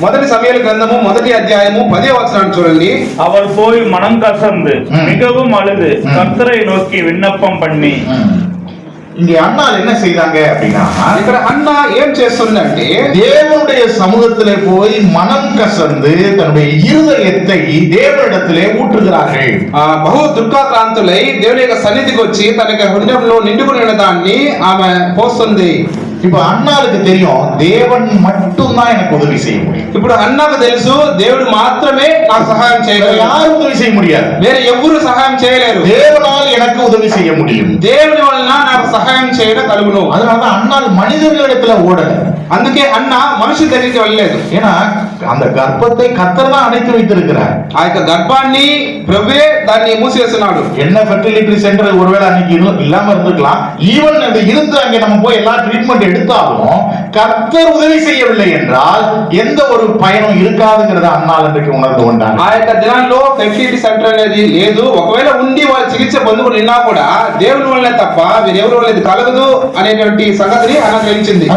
మొదటి సమూయేలు గ్రంథము 1వ అధ్యాయము 10వ వచనాన్ని చూడండి. அவள் போய் மனம் கசந்து மிகவும் அழுது கர்த்தரை நோக்கி விண்ணப்பம் பண்ணி. இங்க அண்ணால் என்ன செய்தாங்க அப்படின்னா, ఇక్కడ అన్న ఏం చేస్తుందంటే தேவனுடைய சமூகத்திலே போய் மனம் கசந்து தன்னுடைய இருதயத்தை தேவனிடத்திலே ஊற்றுகிறார்கள். బహు దుఃఖాక్రాంతులై దేవుని యొక్క సన్నిధికి వచ్చి తన యొక్క హృదయంలో నిండుకుని ఉన్న దాన్ని ఆమె పోస్తుంది. இப்ப அண்ணாளுக்கு தெரியும், தேவன் மட்டும்தான் எனக்கு உதவி செய்ய முடியும். ఇప్పుడు అన్నకు తెలుసు, దేవుడు మాత్రమే నాకు సహాయం చేయగలరు, யாரும் உதவி செய்ய முடியாது, వేరే ఎవ్వరూ సహాయం చేయలేరు. தேவனால் எனக்கு உதவி செய்ய முடியும், దేవుని వలన నాకు సహాయం చేయడం కలుగును. அதனாலதான் அண்ணாள் மனிதர்களிடத்துல ஓடல. అందుకే అన్న మనుషుల దగ్గరికి వెళ్ళలేదు. ஏன்னா அந்த கர்ப்பத்தை கர்த்தர் தான் அணைத்து வைத்திருக்கிறார். ఆ యొక్క గర్భాన్ని ప్రభువే దాన్ని మూసివేస్తున్నాడు. என்ன ஃபெர்டிலிட்டி சென்டர் ஒருவேளை அன்னைக்கு இல்லாம இருந்திருக்கலாம். ஈவன் அது இருந்து அங்கே நம்ம போய் எல்லா ட்ரீட்மெண்ட் எடுத்தாலும் கர்த்தர் உதவி செய்யவில்லை என்றால் எந்த ஒரு பயனும் இருக்காதுங்கிறத அண்ணாள் இன்றைக்கு உணர்ந்து கொண்டாங்க. ఆ యొక్క దినాల్లో ఫెర్టిలిటీ సెంటర్ అనేది లేదు. ఒకవేళ ఉండి వాళ్ళు చికిత్స పొందుకుని ఉన్నా కూడా దేవుని వల్లే తప్ప వేరెవరి వల్ల ఇది కలగదు అనేటువంటి సంగతిని అన్న గ్రహించింది.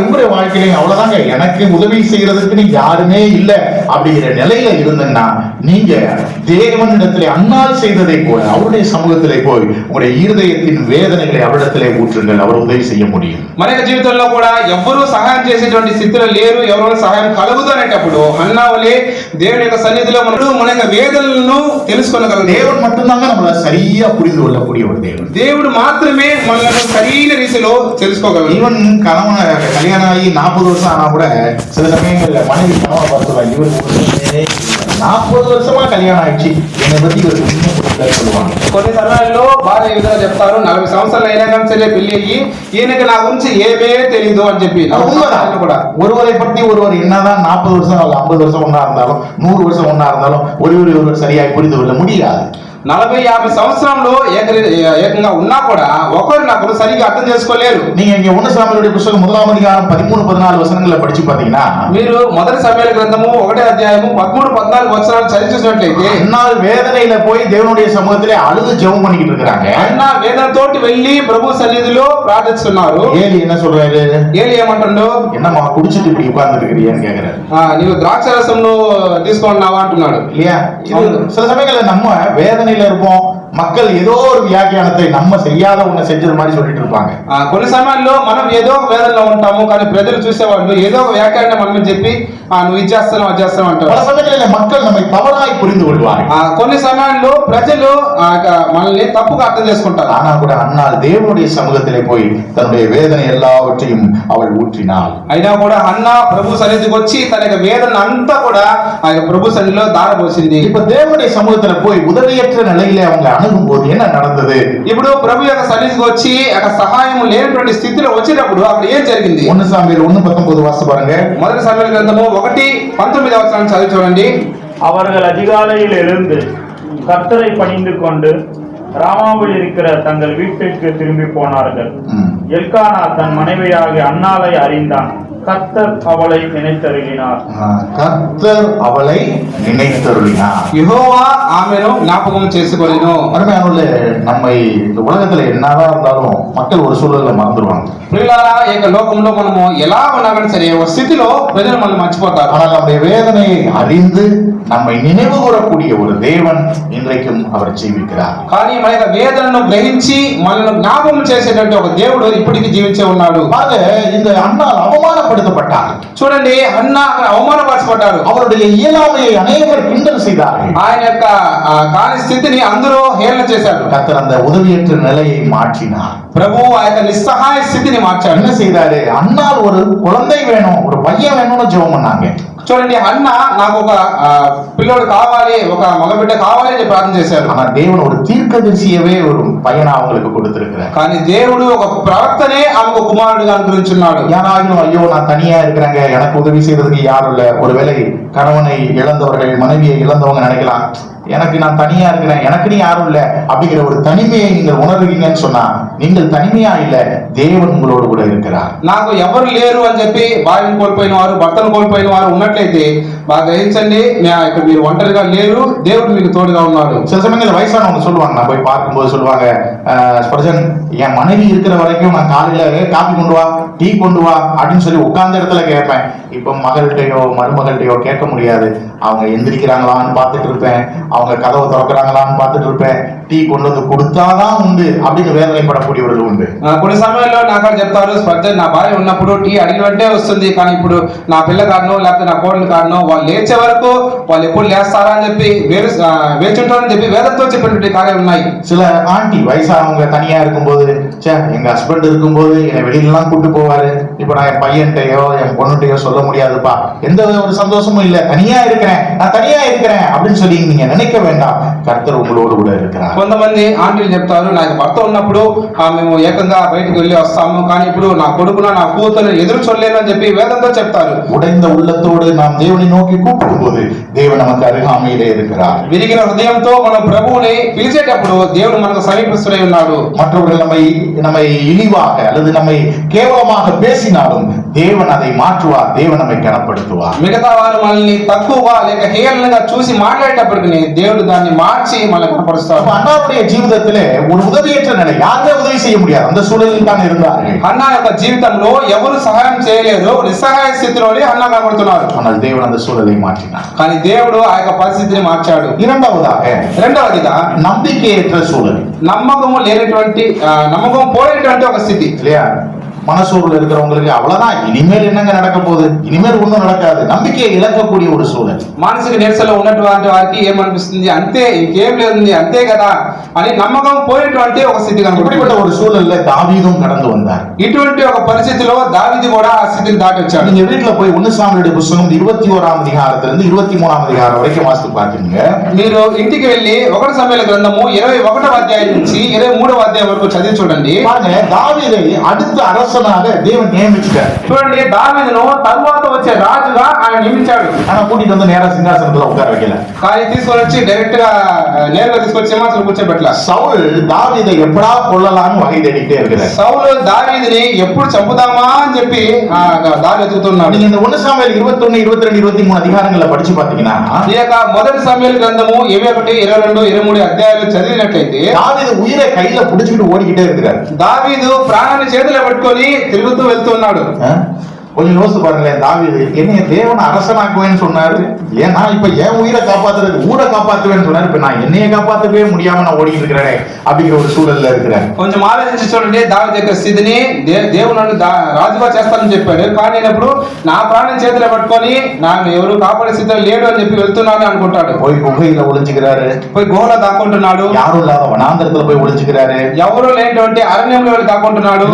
உங்களுடைய வாழ்க்கையில அவ்வளவுதாங்க, எனக்கு உதவி செய்யறதுக்கு நீங்க யாருமே இல்ல அப்படிங்கிற நிலையில இருந்தீங்கன்னா நீங்க தேவனிடத்திலே அண்ணாள் செய்ததை போல அவருடைய சமூகத்திலே போய் உங்களுடைய இருதயத்தின் வேதனைகளை அவரிடத்திலே ஊற்றுங்கள், அவர் உதவி செய்ய முடியும். మన యొక్క జీవితంలో కూడా ఎవ్వరూ సహాయం చేసేటువంటి స్థితిలో లేరు, ఎవరో సహాయం కలుగుదు అనేటప్పుడు అన్నావలే దేవుని యొక్క సన్నిధిలో మన యొక్క వేదనలను తెలుసుకోగలరు. தேவன் மட்டும்தாங்க நம்மள சரியா புரிந்து கொள்ளக்கூடிய ஒரு தேவன். దేవుడు మాత్రమే మనల్ని సరైన రీతిలో తెలుసుకోగలరు. ஈவன் கல்யாணம் ஆகி 40 வருஷம் ஆனா கூட சில சமயங்கள்ல மனைவி கணவனை பார்த்து சொல்லுவாங்க, இவருக்கு 40 வருஷமா கல்யாணம் ஆயிடுச்சு, என்னை பத்தி இவருக்கு இன்னும் சொல்லுவாங்க. కొన్ని సమయాల్లో భార్య ఈ విధంగా చెప్తారు, 40 సంవత్సరాలు అయినా కానీ సరే పెళ్లి అయ్యి ఈయనకి నా గురించి ఏమే తెలీదు అని చెప్పి. கூட ஒருவரை பத்தி ஒருவர் என்னதான் 40 வருஷம் 50 வருஷம் ஒன்னா இருந்தாலும் 100 வருஷம் ஒன்னா இருந்தாலும் ஒருவர் சரியாக புரிந்து கொள்ள முடியாது. 40-50 సంవత్సరంలో ఏకంగా ఉన్నా కూడా ఒకరు నాకు సరిగా అర్థం చేసుకోలేరు. நீங்க இங்க 1 சாமுவேல் புத்தகம் 1ஆம் அதிகாரம் 13-14 வசனங்களை படிச்சு பாத்தீங்கன்னா, మీరు మొదటి సమూయేలు గ్రంథము 1వ అధ్యాయము 13-14 వచనాలు చదివించినట్లయితే அண்ணாள் வேதனையில போய் தேவனுடைய சமூகத்திலே அழுது ஜெபம் பண்ணிக்கிட்டு இருக்காங்க. అన్న వేదనతోటి వెళ్ళి ప్రభు సన్నిధిలో ప్రార్థిస్తున్నారు. ஏலி என்ன சொல்றாரு? ఏలి ఏమంటాడు? என்னம்மா குடிச்சிட்டு இப்படி உட்கார்ந்துட்டு இருக்கிறியான்னு கேக்குறாரு. నీవు ద్రాక్షరసంను తీసుకున్నావా అంటున్నాడు. இல்லையா? சில சமயங்கள்ல நம்ம வேதனையில இருப்போம், மக்கள் ஏதோ ஒரு வியாக்கியானத்தை நம்ம செய்யாத ஒண்ணு செஞ்சது மாதிரி சொல்லிட்டு இருப்பாங்க. కొన్ని సమయాల్లో మనం ఏదో ఒక వేదనలో ఉంటాము, కానీ ప్రజలు చూసేవాళ్ళు ఏదో ఒక వ్యాఖ్యానం మనం చెప్పి నువ్వు ఇది చేస్తున్నావు అది చేస్తున్నావు అంటారు. பல சமயங்களில் மக்கள் நம்மை தவறாய் புரிந்து கொள்வார்கள். కొన్ని సమయాల్లో ప్రజలు మనల్ని తప్పుగా అర్థం చేసుకుంటారు. ஆனா கூட அண்ணாள் தேவனுடைய சமூகத்திலே போய் தன்னுடைய வேதனை எல்லாவற்றையும் அவள் ஊற்றினாள். అయినా కూడా అన్న ప్రభు సన్నిధికి వచ్చి తన యొక్క వేదన అంతా కూడా ఆ యొక్క ప్రభు సన్నిధిలో దారపోసింది. இப்ப தேவனுடைய சமூகத்துல போய் உதவியற்ற நிலையிலே அவங்க அணுகும் போது என்ன நடந்தது? ఇప్పుడు ప్రభు యొక్క సన్నిధికి వచ్చి అక్కడ సహాయం లేనటువంటి స్థితిలో వచ్చేటప్పుడు అక్కడ ఏం జరిగింది? 1 சாமுவேல் 1:19 வாசித்து பாருங்க. మొదటి సమూయేలు గ్రంథము 1:19 వచనాన్ని చదివి చూడండి. அவர்கள் அதிகாலையில் எழுந்து கர்த்தரை பணிந்து கொண்டு ராமாவில் இருக்கிற தங்கள் வீட்டிற்கு திரும்பி போனார்கள். எல்கானா தன் மனைவியாகிய அன்னாளை அறிந்தான். கர்த்தர் அவளை நினைத்தருளினார். கர்த்தர் அவளை நினைத்தருளினார். యెహోవా ఆమెను జ్ఞాపకం చేసుకొనెను. அருமையானவர்களே, நம்மை இந்த உலகத்துல என்னதான் இருந்தாலும் மக்கள் ஒரு சூழல்ல மறந்துடுவாங்க. ప్రియులారా, ఈ యొక్క లోకంలో మనము ఎలా ఉన్నా కానీ సరే ఒక స్థితిలో ప్రజలు మనల్ని మర్చిపోతారు. ஆனால் நம்முடைய வேதனையை அறிந்து நம்மை நினைவு கூறக்கூடிய ஒரு தேவன் இன்றைக்கும் அவர் ஜீவிக்கிறார். కానీ మన యొక్క వేదనను గ్రహించి మనల్ని జ్ఞాపకం చేసేటువంటి ఒక దేవుడు ఇప్పటికీ జీవించే ఉన్నాడు. இந்த அன்னாள் அவமானப்படுத்தப்பட்டார். చూడండి, అన్న అవమానపరచబడ్డారు. அவருடைய இயலாமையை அநேகர் கிண்டல் செய்தார்கள். ఆయన యొక్క కాని స్థితిని అందరూ హేళన చేశారు. கர்த்தர் அந்த உதவியற்ற நிலையை மாற்றினார். ప్రభు ఆ యొక్క నిస్సహాయ స్థితిని మార్చాడు. என்ன செய்தாரு? அன்னாள் ஒரு குழந்தை வேணும், ஒரு பையன் வேணும்னு ஜெபம் பண்ணாங்க. చూడండి, అన్న నాకు ఒక పిల్లోడు కావాలి, ఒక మగబిడ్డ కావాలి అని ప్రార్థన చేశారు. ஆனா தேவன் ஒரு தீர்க்கதரிசியவே ஒரு பையனா அவங்களுக்கு கொடுத்திருக்கிறார். కానీ దేవుడు ఒక ప్రవక్తనే ఆమెకు కుమారుడిగా అనుగ్రహించున్నాడు. யாராலும் ஐயோ நான் தனியா இருக்கிறேங்க, எனக்கு உதவி செய்யறதுக்கு யாரும் இல்ல. ஒருவேளை கணவனை இழந்தவர்கள், மனைவியை இழந்தவங்க நினைக்கலாம், எனக்கு நான் தனியா இருக்கிறேன், எனக்குன்னு யாரும் இல்ல அப்படிங்கிற ஒரு தனிமையை நீங்கள் உணர்வீங்கன்னு சொன்னா நீங்கள் தனிமையா இல்ல, தேவன் உங்களோடு கூட இருக்கிறார். నాకు ఎవరు లేరు అని చెప్పి భార్యను కోల్పోయిన వారు, భర్తను కోల్పోయిన వారు ఉన్నట్లయితే బాగా గ్రహించండి, ఇక్కడ మీరు ఒంటరిగా లేరు, దేవుడు మీకు తోడుగా ఉన్నాడు. சில சமயங்கள் வயசானவங்க சொல்லுவாங்க, நான் போய் பார்க்கும்போது சொல்லுவாங்க, ஸ்பர்ஜன் என் மனைவி இருக்கிற வரைக்கும் நான் காலையில காபி கொண்டு வா, டீ கொண்டு வா அப்படின்னு சொல்லி உட்கார்ந்த இடத்துல கேட்பேன். இப்ப மகள்கிட்டயோ மருமகள்கிட்டயோ கேட்க முடியாது. அவங்க எந்திரிக்கிறாங்களான்னு பார்த்துட்டு இருப்பேன், அவங்க கதவை திறக்கிறாங்களான்னு பார்த்துட்டு இருப்பேன், டீ கொண்டு வந்து கொடுத்தாதான் உண்டு அப்படின்னு வேதனைப்படக்கூடியவர்கள் உண்டு. కొన్ని సమయంలో నాకు చెప్తారు, స్పర్జన్ నా భార్య ఉన్నప్పుడు టీ అడిగిన వెంటనే వస్తుంది, కానీ ఇప్పుడు నా పిల్ల కారణం లేకపోతే నా కోడలు కారణం వాళ్ళు లేచే వరకు వాళ్ళు ఎప్పుడు లేస్తారా అని చెప్పి వేచుంటారని చెప్పి వేదంతో చెప్పినటువంటి కార్యాలు ఉన్నాయి. சில ஆண்டி வயசானவங்க தனியா இருக்கும்போது, எங்க ஹஸ்பண்ட் இருக்கும்போது என்னை வெளியிலாம் கூட்டு போவாரு, இப்ப நான் என் பையன்கிட்டயோ என் பொண்ணுகிட்டயோ சொல்ல முடியாதுப்பா, எந்த ஒரு சந்தோஷமும் இல்ல, தனியா இருக்கிறேன், நான் தனியா இருக்கிறேன் அப்படின்னு சொல்லி நீங்க நினைக்க வேண்டாம், கர்த்தர் உங்களோடு கூட இருக்கிறார். కొంతమంది ఆంటీలు చెప్తారు, నాకు భర్త ఉన్నప్పుడు మేము ఏకంగా బయటకు వెళ్ళి వస్తాము, కానీ ఇప్పుడు నా కొడుకున నా కూతురు ఎదురు చూడలేను అని చెప్పి వేదంతో చెప్తారు. உடைந்த உள்ளத்தோடு நாம் தேவனை நோக்கி கூப்பிடும் போது தேவன் நமக்கு அருகாமையிலே இருக்கிறார். విరిగిన హృదయంతో మనం ప్రభువుని పిలిచేటప్పుడు దేవుడు మనకు సమీపిస్తుడే ఉన్నాడు. மற்றவர்கள் நம்மை இழிவாக அல்லது நம்மை கேவலமாக பேசினாலும் தேவன் அதை மாற்றுவார், தேவன் நம்மை கனப்படுத்துவார். మిగతా వారు మనల్ని తక్కువగా లేక హేళనగా చూసి మాట్లాడేటప్పటికి దేవుడు దాన్ని మార్చి మనల్ని కనపరుస్తాడు. அண்ணாவுடைய ஜீவிதத்திலே ஒரு உதவியற்ற நிலை, யாருமே உதவி செய்ய முடியாது, அந்த சூழலில் தான் இருந்தார்கள். అన్నా యొక్క జీవితంలో ఎవరు సహాయం చేయలేదు, నిస్సహాయ స్థితిలోనే అన్న కనబడుతున్నారు. ஆனால் தேவன் அந்த சூழலை மாற்றினார். కానీ దేవుడు ఆ యొక్క పరిస్థితిని మార్చాడు. రెండవదిగా நம்பிக்கையற்ற சூழல், నమ్మకము లేనటువంటి నమ్మకం పోయినటువంటి ఒక స్థితి. இல்லையா? மனசோர்வுல இருக்கிறவங்களுக்கு அவ்வளவுதான், இனிமேல் என்னங்க நடக்க போகுது, இனிமேல் ஒண்ணும் நடக்காது, நம்பிக்கையை இழக்கக்கூடிய ஒரு சூழல். మానసిక నిరసనలో ఉన్నటువంటి వారికి ఏమనిపిస్తుంది, అంతే ఇంకేం లేదు అంతే కదా అని నమ్మకం పోయినటువంటి ఒక స్థితి இப்படிப்பட்ட ஒரு சூழல்ல தாவீதும் கடந்து வந்தார். ఇటువంటి ఒక పరిస్థితిలో దావీదు కూడా ఆ స్థితిని దాటి వచ్చాడు. நீங்க வீட்டுல போய் 1 சாமுவேல் புத்தகம் 21ஆம் அதிகாரத்திலிருந்து 23ஆம் அதிகாரம் வரைக்கும் வாசித்து பாத்தீங்க. మీరు ఇంటికి వెళ్ళి 1 సమూయేలు గ్రంథము 21వ అధ్యాయం నుంచి 23వ అధ్యాయం వరకు చదివి చూడండి. பாருங்க, தாவீதை அடுத்த அரசனாக தேவன் நியமிச்சார். చూడండి, దావీదును తరువాత వచ్చే రాజుగా ఆయన నియమించాడు. ஆனா கூட்டிட்டு வந்து நேரா சிங்காசனத்துல உட்கார வைக்கல. కానీ తీసుకొని వచ్చి డైరెక్ట్ గా నేరుగా తీసుకొచ్చి సింహాసనం కూర్చోబెట్టల. சவுல் தாவீதை எப்படா கொல்லலாம்னு வகை தேடிட்டே இருக்கிறார். సౌలు దావీదుని ఎప్పుడు చంపుదామా అని చెప్పి దారి వెతుకుతున్నాడు. நீங்க இந்த 1 சாமுவேல் 21, 22, 23 அதிகாரங்களை படிச்சு பாத்தீங்கன்னா, ఈ యొక్క 1 సమూయేలు గ్రంథము 21, 22, 23 అధ్యాయాలు చదివినట్లయితే தாவீது உயிரை கையில புடிச்சுக்கிட்டு ஓடிக்கிட்டே இருக்கிறார். దావీదు ప్రాణాన్ని చేతిలో పట్టుకొని తిరుగుతూ వెళ్తున్నాడు. கொஞ்சம் யோசிச்சு பாருங்களேன், தாவீது என்னைய தேவன் அரசனாக்குவேன்னு சொன்னாரு, ஏன்னா இப்ப என் உயிரை காப்பாத்துறது, ஊரை காப்பாத்துவேன்னு சொன்னாரு, இப்ப நான் என்னைய காப்பாத்தவே முடியாம நான் ஓடிட்டு இருக்கிறேன் அப்படிங்கிற ஒரு சூழல்ல இருக்கிறேன். కొంచెం ఆలోచించి చూడండి, దావీదు యొక్క స్థితిని. దేవుడు నన్ను రాజుగా చేస్తానని చెప్పాడు, కానీ ఇప్పుడు నా ప్రాణం చేతిలో పట్టుకొని నాకు ఎవరు కాపాడే స్థితిలో లేడు అని చెప్పి వెళ్తున్నాను అనుకుంటాడు. போய் குகையில ஒளிஞ்சுக்கிறாரு, పోయి గుహలో దాక్కుంటున్నాడు, யாரும் இல்லாத வனாந்தரத்துல போய் ஒளிஞ்சுக்கிறாரு, ఎవరు లేనటువంటి అరణ్యంలో వెళ్ళి దాక్కుంటున్నాడు.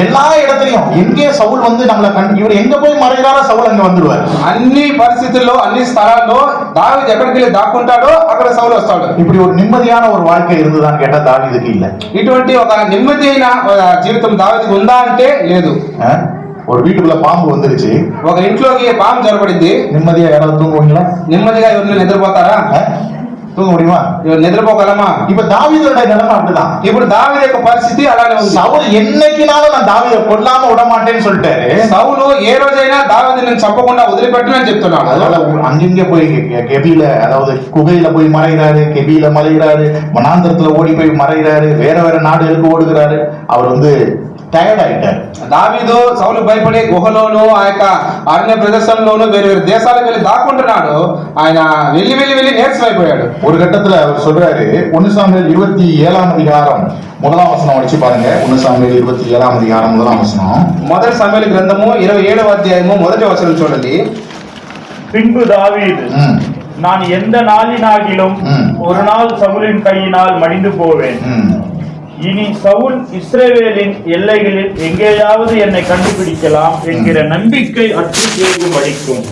எல்லா இடத்துலயும் எங்கே சவுல் வந்து நம்மளை இவர் எங்க போய் மறைகிறாரோ சவுல் அங்க வந்துடுவார். అన్ని పరిస్థితుల్లో అన్ని స్థలాల్లో దావీదు ఎక్కడికి వెళ్ళి దాక్కుంటాడో అక్కడ సౌలు వస్తాడు. இப்படி ஒரு நிம்மதியான ஒரு வாழ்க்கை இருந்ததான்னு கேட்டா தாவீதுக்கு இல்ல. ఇటువంటి ఒక నెమ్మదిైన జీవితం దావీదుకు ఉందా అంటే లేదు. ஒரு வீட்டுக்குள்ள பாம்பு வந்துருச்சு, ఒక ఇంట్లోకి పాము జొరబడింది. நிம்மதியா யாராவது தூங்குவீங்களா? నెమ్మదిగా ఎవరు నిద్రపోతారా? தூங்க முடியுமா? నిద్రపోగలమా? இப்ப தாவீதோட நிலைமை அப்படிதான். ఇప్పుడు దావీదు యొక్క పరిస్థితి అలానే ఉంది. சவுல் என்னைக்குனாலும் நான் தாவீதை கொல்லாம விட மாட்டேன்னு சொல்லிட்டாரு. సౌలు ఏ రోజైనా దావీదుని చంపకుండా వదిలిపెట్టనని చెప్తున్నాడు. அதனால அங்கங்க போய் கெபில, அதாவது குகையில போய் மறைகிறாரு, கெபில மறைகிறாரு, வனாந்தரத்துல ஓடி போய் மறைகிறாரு, வேற வேற நாடுகளுக்கு ஓடுகிறாரு. அவர் வந்து టైర్డ్ అయిட்டார். దావీదు సౌలు భయపడి గుహలోను ఆ యొక్క అరణ్య ప్రదేశంలోను వేరే వేరే దేశాలకు వెళ్ళి దాక్కుంటున్నాడు. ఆయన వెళ్ళి వెళ్ళి వెళ్ళి నీరసమైపోయాడు. ஒரு கட்டத்துல அவர் சொல்றாரு, 1 சாமுவேல் 27ஆம் அதிகாரம் 1ஆம் வசனம் படிச்சு பாருங்க. 1 சாமுவேல் 27ஆம் அதிகாரம் 1ஆம் வசனம். మొదటి సమూయేలు గ్రంథము 27వ అధ్యాయము మొదటి వచనం చూడండి. பின்பு தாவீது, நான் எந்த நாளினாகிலும் ஒரு நாள் சவுலின் கையினால் மடிந்து போவேன். இனி சவுல் இஸ்ரவேலின் எல்லைகளில் எங்கேயாவது என்னை கண்டுபிடிக்கலாம் என்கிற நம்பிக்கை அற்று போகும்படிக்கும்,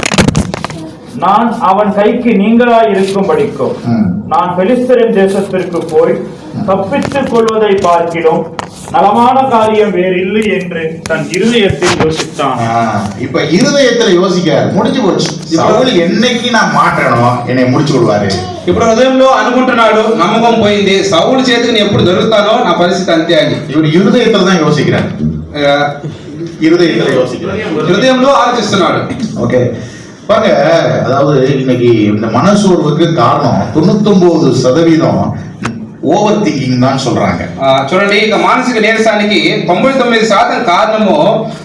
நான் அவன் கைக்கு நீங்களாய் இருக்கும்படிக்கும் நான் பெலிஸ்தரின் தேசத்திற்கு போய் தப்பித்துக் கொள்வதை பார்க்கிலும் நலமான காரியம் வேறில்லை என்று தன் இருதயத்தில் யோசித்தான். இப்ப இருதயத்துல யோசிக்கிறார், முடிஞ்சு போச்சு, சவுல் என்னைக்கு நான் மாற்றணும் என்னை முடிச்சு விடுவாரு. ఇప్పుడు హృదయంలో అనుకుంటున్నాడు, నమ్మకం పోయింది, సౌలు చేతికి నేను ఎప్పుడు దొరుకుతానో నా పరిస్థితి అంతే అని. இவர் இருதயத்துல தான் யோசிக்கிறார், இருதயத்துல யோசிக்கிறார், హృదయంలో ఆలోచిస్తున్నాడు. ஓகே பாருங்க, அதாவது இன்னைக்கு இந்த மனசோர்வுக்கு காரணம் 99% ఓవర్ థింకింగ్ தான் சொல்றாங்க. చూడండి, ఇక మానసిక నీరసానికి 99% కారణము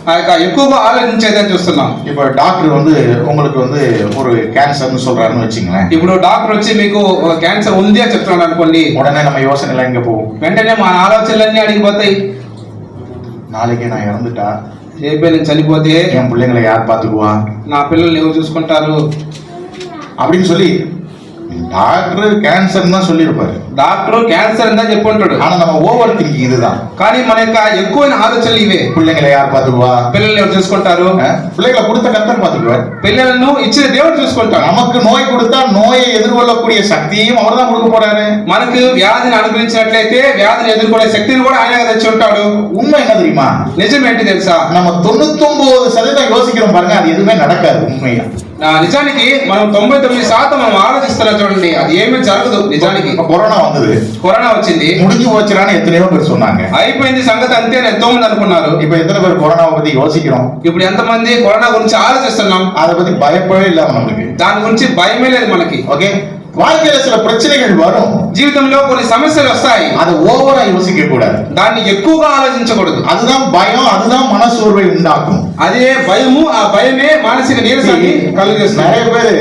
ఆ యొక్క ఎక్కువగా ఆలోచించేదని చూస్తున్నాం. இப்போ டாக்டர் வந்து உங்களுக்கு வந்து ஒரு கேன்சர்னு சொல்றாருன்னு வச்சுங்களேன். ఇప్పుడు డాక్టర్ వచ్చి మీకు క్యాన్సర్ ఉంది అని చెప్తున్నాడు అనుకోండి, உடனே நம்ம யோசனை எல்லாம் எங்க போகும்? వెంటనే మన ఆలోచనలన్నీ అడిగిపోతాయి. நாளைக்கு நான் இறந்துட்டா, రేపే నేను చనిపోతే என் பிள்ளைங்களை யார் பாத்துக்குவா, నా పిల్లల్ని ఎవరు చూసుకుంటారు அப்படின்னு சொல்லி டாக்டர் கேன்சர் தான் சொல்லியிருப்பாரு. డాక్టర్ క్యాన్సర్ అని చెప్పుంటాడు. ஆனா நம்ம ஓவர் திங்கிங் இதுதான். కానీ మన యొక్క ఎక్కువైన ఆలోచనలు ఇవే. பிள்ளைங்களை யார் பாத்துக்குவா, పిల్లల్ని ఎవరు చూసుకుంటారు, பிள்ளைகளை கொடுத்த கர்த்தர் பாத்துக்குவார், పిల్లలను ఇచ్చిన దేవుడు చూసుకుంటాడు. நமக்கு நோய் கொடுத்தா நோயை எதிர்கொள்ளக்கூடிய சக்தியும் அவர் தான் கொடுக்க போறாரு. మనకు వ్యాధిని అనుగ్రహించినట్లయితే వ్యాధిని ఎదుర్కొనే శక్తిని కూడా ఆయన తెచ్చి ఉంటాడు. உண்மை என்ன தெரியுமா? నిజం ఏంటి తెలుసా? நம்ம 99% யோசிக்கிறோம் பாருங்க, அது எதுவுமே நடக்காது உண்மையா. నిజానికి మనం 99% మనం ఆలోచిస్తున్నాం చూడండి, అది ఏమీ జరగదు. నిజానికి கொரோனா வந்தது, కరోనా వచ్చింది, முடிஞ்சு போச்சுறான்னு எத்தனையோ பேர் சொன்னாங்க. అయిపోయింది సంగతి అంతే అని ఎంతో మంది అనుకున్నారు. இப்ப எத்தனை பேர் கொரோனாவை பத்தி யோசிக்கிறோம்? ఇప్పుడు ఎంతమంది కరోనా గురించి ఆలోచిస్తున్నాం? அதை பத்தி பயப்படவே இல்லாம நம்மளுக்கு, దాని గురించి భయమే లేదు మనకి. ஓகே, வாழ்க்கையில சில பிரச்சனைகள் வரும், జీవితంలో కొన్ని సమస్యలు వస్తాయి, அதை ఓవரா யோசிக்க கூடாது, దాన్ని ఎక్కువగా ఆలోచించకూడదు. அதுதான் பயம், அதுதான் மனசோர்வை உண்டாக்கும். అదే భయము, ఆ భయమే మానసిక నీరసాన్ని కలిగిస్తుంది. நிறைய பேரு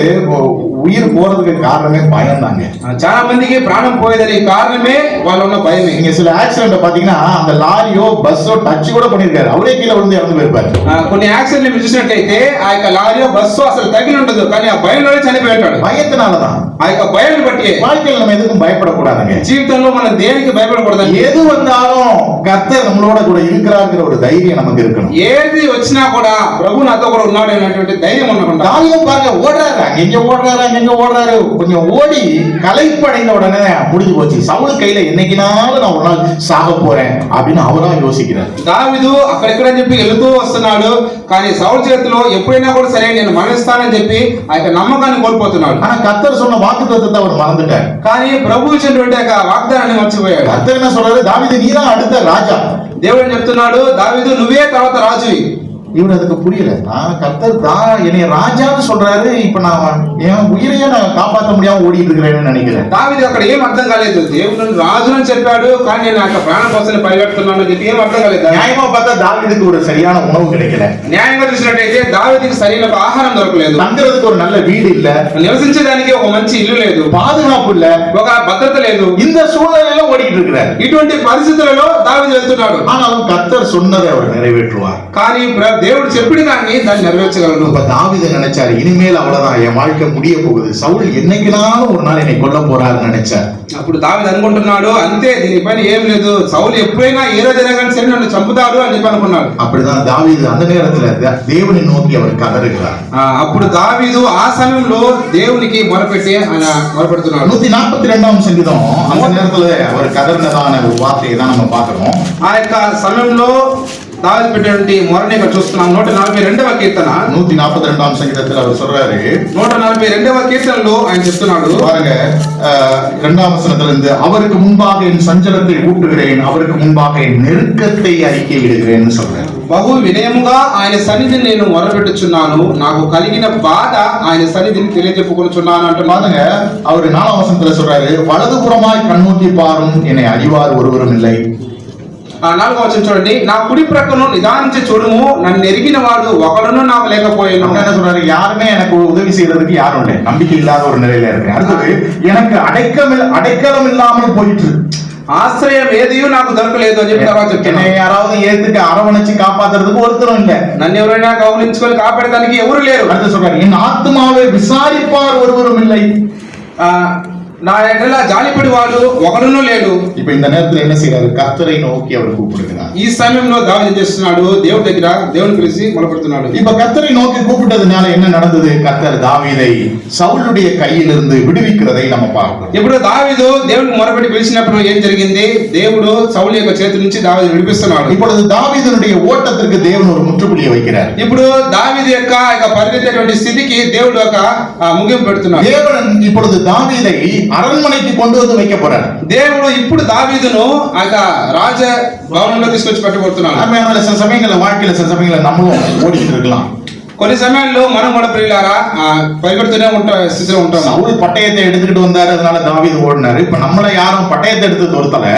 உயிர் போறதுக்கு காரணமே பயம் தாங்க. చాలా మందికి ప్రాణం పోయేదని కారణమే వాళ్ళ ఉన్న భయమే. நீங்க சில ஆக்சிடென்ட் பாத்தீங்கன்னா அந்த லாரியோ பஸ்ஸோ டச் கூட பண்ணிருக்காரு, அவரே கீழே விழுந்து இறந்து போயிருப்பாரு. కొన్ని యాక్సిడెంట్లు మీరు చూసినట్లయితే ఆ యొక్క లారీయో బస్సు అసలు తగిలి ఉండదు, కానీ ఆ భయంలోనే చనిపోయి ఉంటాడు. பயத்தினாலதான். ఆ యొక్క భయాన్ని బట్టి வாழ்க்கையில் நம்ம எதுக்கும் பயப்படக்கூடாதுங்க. జీవితంలో మనం దేనికి భయపడకూడదు. எது வந்தாலும் கர்த்தர் நம்மளோட கூட இருக்கிறாங்கிற ஒரு தைரியம் நமக்கு இருக்கணும். ఏది వచ్చినా కూడా ప్రభు నాతో కూడా ఉన్నాడు అనేటువంటి ధైర్యం ఉండకుండా. தாவீது பாருங்க, ஓடுறாரு, அங்கங்க ஓடுறாரு, அங்கங்க ஓடுறாரு, கொஞ்சம் ஓடி களைப்படைந்த உடனே முடிஞ்சு போச்சு. சவுல் கையில என்னைக்குனாலும் நான் ஒரு நாள் சாக போறேன் அப்படின்னு அவரா யோசிக்கிறார். దావీదు అక్కడెక్కడ చెప్పి వెళుతూ వస్తున్నాడు, కానీ సౌలు చేతిలో ఎప్పుడైనా కూడా సరే నేను మరణిస్తానని చెప్పి ఆ యొక్క నమ్మకాన్ని కోల్పోతున్నాడు. ஆனா கர்த்தர் சொன்ன வாக்குத்தத்தத்தை அவர் மறந்துட்டார். కానీ ప్రభు ఇచ్చినటువంటి ఆ వాగ్దానాన్ని మర్చిపోయాడు. கர்த்தர் என்ன சொல்றாரு? தாவீது நீதான் அடுத்த ராஜா. దేవుడు చెప్తున్నాడు, దావీదు నువ్వే తర్వాత రాజువి. இவரு அதுக்கு புரியல. நான் கர்த்தர் என்னைய ராஜான்னு சொல்றாரு, இப்ப நான் என் உயிரையே நான் காப்பாற்ற முடியாம ஓடிட்டு இருக்கிறேன்னு நினைக்கிறேன். దావీదు అక్కడ ఏం అర్థం కాలేదు. దేవుడు రాజుని చెప్పాడు, కానీ నేను అక్కడ ప్రాణం కోసం పరిగెడుతున్నాను చెప్పి ఏం అర్థం కాలేదు. நியாயமா பார்த்தா தாவீதுக்கு ஒரு சரியான உணவு கிடைக்கல. న్యాయంగా చూసినట్టయితే దావీదుకి సరైన ఆహారం దొరకలేదు, தங்குறதுக்கு ஒரு நல்ல வீடு இல்ல, నివసించడానికి ఒక మంచి ఇల్లు లేదు, பாதுகாப்பு இல்ல, ఒక భద్రత లేదు. இந்த சூழ்நிலையில ஓடிட்டு இருக்கிறார். ఇటువంటి పరిస్థితులలో దావీదు వెళ్తున్నాడు. ஆனாலும் கர்த்தர் சொன்னதை அவர் நிறைவேற்றுவார். కానీ దేవుడు చెప్పిన దాన్ని నెరవేర్చగలను. இப்ப தாவீது நினைச்சாரு, இனிமேல் அவ்வளவுதான், என் வாழ்க்கை முடிய போகுது, சவுல் என்னைக்குனாலும் ஒரு நாள் என்னை கொல்ல போறாருன்னு நினைச்சார். అప్పుడు దావీదు అనుకుంటున్నాడు, అంతే దీనిపైన ఏం లేదు, సౌలు ఎప్పుడైనా ఏ రోజైనా కానీ సరే నన్ను చంపుతాడు అని చెప్పి అనుకున్నాడు. அப்படிதான் தாவீது அந்த நேரத்துல தேவனை நோக்கி அவர் கதறுகிறார். అప్పుడు దావీదు ఆ సమయంలో దేవునికి మొరపెట్టి ఆయన మొరపెడుతున్నాడు. 142వ సంగీతం அந்த நேரத்துல அவர் கதறினதான ஒரு வார்த்தையை தான் நம்ம பார்க்கிறோம். ఆ యొక్క సమయంలో దావీదు పెట్టినటువంటి మొరని ఇక్కడ చూస్తున్నాం. 142వ కీర్తన 142వ సంగీதத்துல அவர் சொல்றாரு, 142వ కీర్తనలో ఆయన చెప్తున్నాడు, பாருங்க 2వ வசனத்துல இருந்து, அவருக்கு முன்பாக என் சஞ்சலத்தை ஊட்டுகிறேன், அவருக்கு முன்பாக என் நெருக்கத்தை அறிக்கையிடுகிறேன்னு சொல்றேன். బహు వినయముగా ఆయన సన్నిధిని నేను మొరపెట్టుచున్నాను, నాకు కలిగిన బాధ ఆయన సన్నిధిని తెలియజెప్పుకొనుచున్నాను అంటే பாருங்க அவர் 4వ வசனத்துல சொல்றாரு, வலதுபுறமாய் கண்ணோக்கி பாரும், என்னை அறிவார் ஒருவரும் இல்லை. 4వ వచనం చూడండి, నా కుడి ప్రక్కను నిదానించి చూడుము, నన్ను ఎరిగిన వాడు ఒకడును నాకు లేకపోయాను. என்ன சொல்றாரு, யாருமே எனக்கு உதவி செய்யறதுக்கு யாரும் இல்லை, நம்பிக்கை இல்லாத ஒரு நிலையில இருக்கேன். அடுத்தது, எனக்கு அடைக்கலம் இல்லாமல் போயிட்டு, ఆశ్రయం ఏదియూ నాకు దొరకలేదు అని చెప్పి తర్వాత என்னை చెప్తున్నాను. யாராவது ஏத்துக்கு அரவணைச்சு காப்பாத்துறதுக்கு ஒருத்தரும் இல்ல, నన్ను ఎవరైనా కౌలించుకొని కాపాడడానికి ఎవరు లేరు. அடுத்து சொல்றாரு, என் ஆத்மாவை விசாரிப்பார் ஒருவரும் இல்லை. నా ఎడల జాలిపడి వాడు ఒకడును లేడు. இப்ப இந்த நேரத்துல என்ன செய்யறாரு, கர்த்தரை நோக்கி அவர் கூப்பிடுகிறார். ఈ సమయంలో దావీదు చేస్తున్నాడు, దేవుడి దగ్గర దేవుని పిలిచి మొరపెడుతున్నాడు. இப்ப கர்த்தரை நோக்கி கூப்பிட்டதுனால என்ன நடந்தது, கர்த்தர் தாவீதை சவுலுடைய கையிலிருந்து விடுவிக்கிறதை நம்ம பார்க்கிறோம். ఇప్పుడు దావీదు దేవునికి మొరపెట్టి పిలిచినప్పుడు ఏం జరిగింది, దేవుడు సౌలు యొక్క చేతి నుంచి దావీదు విడిపిస్తున్నాడు. இப்பொழுது தாவீதுனுடைய ஓட்டத்திற்கு தேவன் ஒரு முற்றுப்புள்ளியை வைக்கிறார். ఇప్పుడు దావీదు యొక్క పరిగెత్తేటువంటి స్థితికి దేవుడు ఒక ముగింపు పెడుతున్నాడు. தேவன் இப்பொழுது தாவீதை அரண்மனைக்கு கொண்டு வந்து வைக்க போறார். దేవుడు ఇప్పుడు దావీదును ఆ యొక్క రాజ భవనంలో తీసుకొచ్చి పెట్టబోతున్నాడు. சில சமயங்கள்ல வாழ்க்கையில சில சமயங்கள்ல நம்மளும் ஓடிட்டு இருக்கலாம். కొన్ని సమయాల్లో మనం కూడా ప్రియులారా పరిగెడుతూనే ఉంటాం, స్థితిలో ఉంటాం. சவுல் பட்டயத்தை எடுத்துக்கிட்டு வந்தாரு, அதனால தாவீது ஓடினாரு. இப்ப நம்மள யாரும் பட்டயத்தை எடுத்து தோர்த்தல.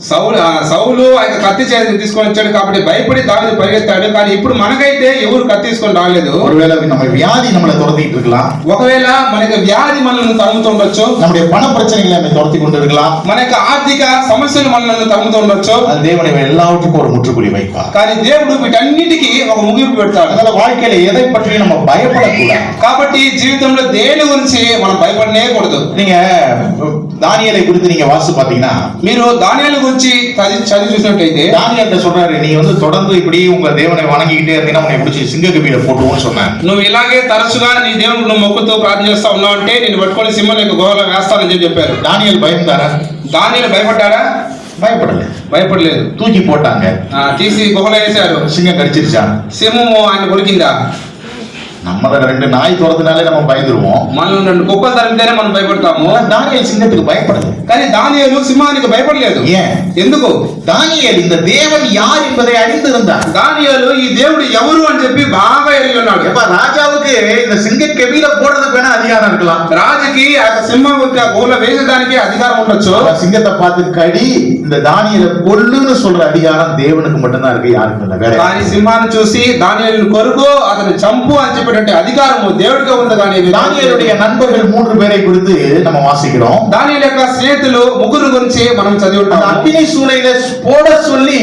సౌలు ఆ యొక్క కత్తి చేతిని తీసుకొని వచ్చాడు కాబట్టి భయపడి దావీదు పరిగెత్తాడు. కానీ ఇప్పుడు మనకైతే ఎవరు కత్తి తీసుకొని రాలేదు. ஒருவேளை நம்ம வியாதி நம்மளை துரத்திட்டு இருக்கலாம், ఒకవేళ మనకి వ్యాధి మనల్ని తరుముతుండొచ్చు, நம்முடைய பண பிரச்சனைகளை நம்ம துரத்தி கொண்டு இருக்கலாம், మన యొక్క ఆర్థిక సమస్యలు మనల్ని తరుముతుండొచ్చు. அது தேவனை எல்லாவற்றுக்கும் ஒரு முற்றுப்புள்ளி வைப்பார். కానీ దేవుడు వీటన్నిటికీ ఒక ముగింపు పెడతాడు. அதனால வாழ்க்கையில எதை பற்றியும் நம்ம பயப்படக்கூடாது. కాబట్టి జీవితంలో దేని గురించి మనం భయపడనే కూడదు. நீங்க தானியேலை குறித்து நீங்க வாசிச்சு பாத்தீங்கன்னா, మీరు దానియేలు గురించి చదివి చూసినట్టయితే தானியேல் சொல்றாரு, நீ வந்து தொடர்ந்து இப்படி உங்க தேவனை வணங்கிக்கிட்டே இருந்தீங்கன்னா உன்னை பிடிச்சி சிங்கக்கபியில போட்டுவோம்னு சொன்னார். నువ్వు ఇలాగే తరచుగా నీ దేవుడు నువ్వు మొక్కుతూ ప్రార్థన చేస్తా ఉన్నావు అంటే నేను పట్టుకొని సింహం యొక్క గుహలో వేస్తానని చెప్పారు. தானியேல் பயந்தாரா? దానియేలు భయపడ్డాడా? பயப்படல. భయపడలేదు. தூக்கி போட்டாங்க, తీసి గుహలో వేశారు. சிங்கம் கடிச்சிருச்சா? సింహము ఆయన కొరికిందా? நம்மள 2 நாய் துரத்தினாலே நம்ம பயந்துருவோம். మనం 2 కుక్కలు తరిమితేనే మనం భయపడతాము. தானியேல் சிங்கத்துக்கு பயப்படல. కానీ దానియేలు సింహానికి భయపడలేదు. ஏன்? ఎందుకు? தானியேல் இந்த தேவன் யார் என்பதை அறிந்திருந்தார். దానియేలు ఈ దేవుడు ఎవరు అని చెప్పి బాగా ఎరిగి ఉన్నాడు. எப்ப ராஜாவுக்கு இந்த சிங்கக்கபியில போடுறதுக்கு வேணா அதிகாரம் இருக்கலாம், రాజుకి ఆ సింహం యొక్క గుహలో వేసడానికి అధికారం ఉండొచ్చు. சிங்கத்தை பார்த்து கடி, இந்த தானியேலை கொல்லுன்னு சொல்ற அதிகாரம் தேவனுக்கு மட்டும்தான் இருக்கு, யாருக்கும் இல்ல. வேற కానీ సింహాన్ని చూసి దానియేలును కొరుకు, అతను చంపు అని చెప్పేటువంటి అధికారము దేవుడికే ఉంది. కానీ தானியேலுடைய நண்பர்கள் 3 பேரை குறித்து நம்ம வாசிக்கிறோம். దానియేలు యొక్క స్నేహితులు 3 గురించి మనం చదివి ఉంటాం. அக்னி சூளையில போட சொல்லி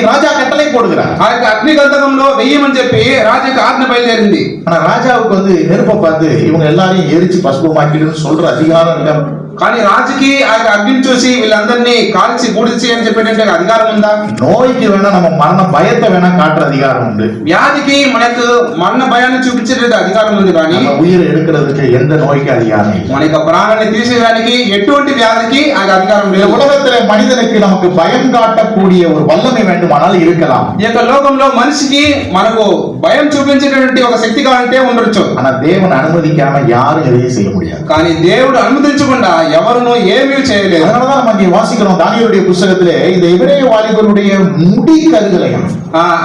ராஜா கட்டளை போடுகிறார். ఆ యొక్క అగ్ని గంధకంలో వెయ్యమని చెప్పి రాజుకి ఆజ్ఞ బయలుదేరింది. ஆனா ராஜாவுக்கு வந்து நெருப்பை பார்த்து இவங்க எல்லாரையும் எரிச்சு பசுபமாக்கிடுன்னு சொல்ற அதிகாரம் இல்ல. కానీ రాజుకి ఆ యొక్క అగ్నిని చూసి వీళ్ళందరినీ కాల్చి బూడిచి అని చెప్పేటువంటి అధికారం ఉందా? நோய்க்கு வேணா நம்ம மரண பயத்தை வேணா காட்டுற அதிகாரம் உண்டு. వ్యాధికి మనకు మరణ భయాన్ని చూపించేటువంటి అధికారం ఉంది. కానీ நம்ம உயிரை எடுக்கிறதுக்கு எந்த நோய்க்கு அதிகாரம் இல்லை. మన యొక్క ప్రాణాన్ని తీసేయడానికి ఎటువంటి వ్యాధికి ఆ అధికారం இந்த లేదు. உலகத்துல மனிதனுக்கு நமக்கு பயம் காட்டக்கூடிய ஒரு வல்லமை வேண்டுமானால் இருக்கலாம். ఈ యొక్క లోకంలో మనిషికి మనకు భయం చూపించేటువంటి ఒక శక్తి కావాలంటే ఉండొచ్చు. ஆனா தேவன் அனுமதிக்காம யாரும் எதையும் செய்ய முடியாது. కానీ దేవుడు అనుమతించకుండా ఎవరును ఏమీ చేయలేదు. அதனாலதான் நம்ம இங்க வாசிக்கிறோம் தானியேலுடைய புத்தகத்திலே இந்த எபிரேய வாலிபருடைய முடி கருகலையும்.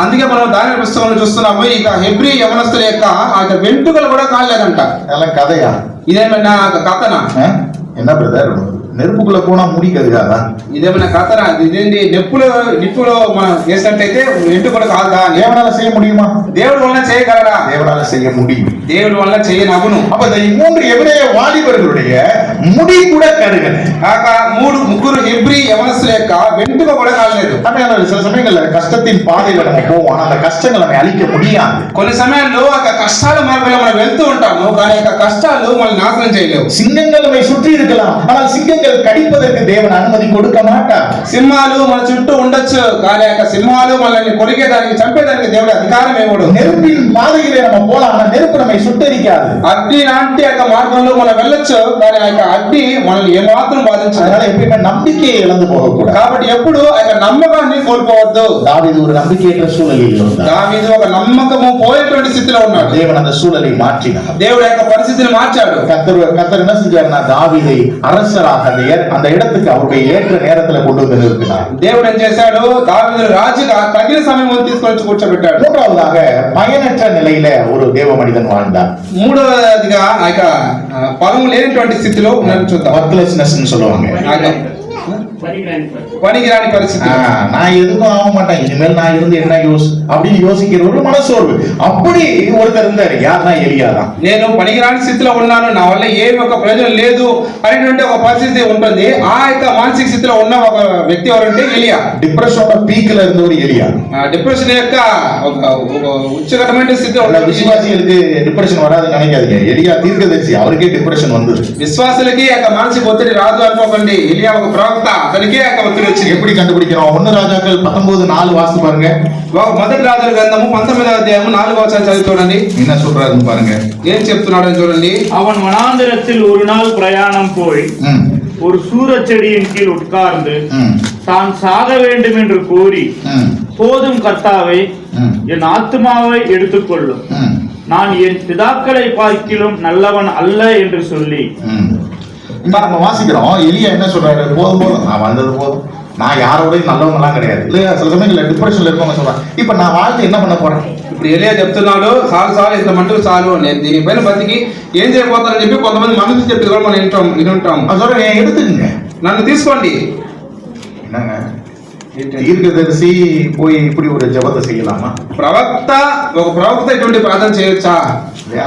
అందుకే మనం దానియేలు పుస్తకంలో చూస్తున్నాము, ఇక హెబ్రీ యవనస్తుల యొక్క ఆ వెంట్రుకలు కూడా కాలేదంట. அதெல்லாம் கதையா? ఇదేమన్నా కథనా? என்ன பிரதர் நெருப்புக்குள்ள போனா முடி கருகாதா? ఇదేమన్నా కథరా? ఇదేంటి నిప్పులో మనం వేసినట్టయితే ఎంటు కూడా కాదా? தேவனால செய்ய முடியுமா? దేవుడి వల్ల చేయగలరా? தேவனால செய்ய முடியும். దేవుడి వల్ల చేయనగును. அப்ப இந்த 3 எபிரேய வாலிபர்களுடைய முடி கூட கருகல. కాక ముగ్గురు హెబ్రీ యవనస్తుల యొక్క వెంట్రుక కూడా కాలేదు. சில சமயங்கள்ல கஷ்டத்தின் பாதையில நம்ம போவோம், ஆனா அந்த கஷ்டங்களை நம்ம அழிக்க முடியாது. కొన్ని సమయాల్లో ఆ కష్టాల మార్గంలో మనం వెళ్తూ ఉంటాము, కానీ ఆ కష్టాలు మనం నాశనం చేయలేవు. சிங்கங்கள் நம்மை சுற்றி இருக்கலாம், ஆனால் சிங்கங்கள் கடிப்பதற்கு தேவன் அனுமதி கொடுக்க மாட்டார். సింహాలు మన చుట్టూ ఉండొచ్చు, కానీ ఆ సింహాలు మనల్ని కొరికేదానికి చంపేదానికి దేవుడు అధికారం ఇవ్వడు. நெருப்பின் பாதையிலே நம்ம போலாம், ஆனா நெருப்பு நம்மை சுட்டரிக்காது. అగ్ని లాంటి ఆ మార్గంలో మనం వెళ్ళొచ్చు, కానీ ఆ అగ్ని మనల్ని ఏమాత్రం బాధించదు. அதனால எப்பயுமே நம்பிக்கையை இழந்து போகக்கூடாது. కాబట్టి ఎప్పుడు ఆ నమ్మకాన్ని కోల్పోవద్దు. தாவீது ஒரு நம்பிக்கையற்ற சூழலில் இருந்தார். దావీదు ఒక నమ్మకము పోయేటువంటి స్థితిలో ఉన్నాడు. தேவன் அந்த சூழலை மாற்றினார். దేవుడు యొక్క పరిస్థితిని మార్చాడు. கர்த்தர் என்ன செஞ்சாருன்னா தாவீதை அரசராக அந்த இடத்துக்கு அவருடைய ஏற்ற நேரத்துல கொண்டு வந்து நிறுத்தினார். దేవుడు ఏం చేశాడు? దావీదును రాజుగా తగిన సమయం తీసుకొని కూర్చోబెట్టాడు. மூன்றாவதாக பயனற்ற நிலையில ஒரு தேவ மனிதன் வாழ்ந்தார். మూడవదిగా ఆ యొక్క ఫలం లేనటువంటి స్థితిలో ఉన్నాడు చూద్దాం. ஒர்க்லெஸ்னஸ் சொல்லுவாங்க. పనికిరాని పరిస్థితి. நான் எதுவும் ஆக மாட்டேன், இனிமேல் நான் இருந்து என்ன அப்படின்னு யோசிக்கிற ஒரு மனசோர்வு. அப்படி ஒருத்தர் இருந்தாரு. யாருன்னா எலியா தான். నేను పనికిరాని స్థితిలో ఉన్నాను, నా వల్ల ఏమి ఒక ప్రయోజనం లేదు అనేటువంటి ఒక పరిస్థితి ఉంటుంది. ఆ యొక్క మానసిక స్థితిలో ఉన్న ఒక వ్యక్తి ఎవరంటే ఎలియా. டிப்ரெஷனோட பீக்ல இருந்த ஒரு எலியா. డిప్రెషన్ యొక్క ఒక ఉచ్చకరమైన స్థితిలో ఉన్న விசுவாசிகளுக்கு டிப்ரெஷன் வராதுன்னு நினைக்காதீங்க. எலியா தீர்க்கதரிசி, அவருக்கே டிப்ரெஷன் வந்தது. విశ్వాసులకి యొక్క మానసిక ఒత్తిడి రాదు అనుకోకండి. ఎలియా ఒక ప్రవక్త, అతనికే యొక్క ఒత్తిడి వచ్చింది. எப்படி கண்டுபிடிக்கிறோம்? 1 ராஜாக்கள் 19:4 வாசித்து பாருங்க. మొదటి రాజుల గ్రంథము 19వ అధ్యాయము 4వ వచనం చదివి చూడండి. என்ன சொல்றாருன்னு பாருங்க. ఏం చెప్తున్నాడో చూడండి. அவன் வனாந்திரத்தில் ஒரு நாள் பிரயாணம் போய் ஒரு சூரச் செடியின் கீழ் உட்கார்ந்து தான் சாக வேண்டும் என்று கூறி, போதும் கர்த்தாவே, என் ஆத்துமாவை எடுத்துக்கொள்ளும், நான் என் பிதாக்களை பார்க்கிலும் நல்லவன் அல்ல என்று சொல்லி. இப்ப நம்ம வாசிக்கிறோம், எலியா என்ன சொல்றாரு? போதும் போதும், நான் வந்தது போதும், நான் யாரோடய நல்லவங்கலாம் கிடையாது. இல்லையா? சில சமயங்கள்ல டிப்ரெஷன்ல இருக்கவங்க சொல்றாங்க, இப்ப நான் வாழ்க்கை என்ன பண்ண போறேன்? ఇప్పుడు ఎలియా చెప్తున్నాడు, చాలు ఇంత మటుకు చాలు, నేను దీనిపైన బతికి ఏం చేయబోతానని చెప్పి కొంతమంది మనుషులు చెప్పి కూడా మనం వింటాం. அது சொல்றேன், எடுத்துக்கங்க, నన్ను తీసుకోండి. என்னங்க தீர்க்கதரிசி போய் இப்படி ஒரு ஜெபத்தை செய்யலாமா? ఒక ప్రవక్త ఇటువంటి ప్రార్థన చేయొచ్చా?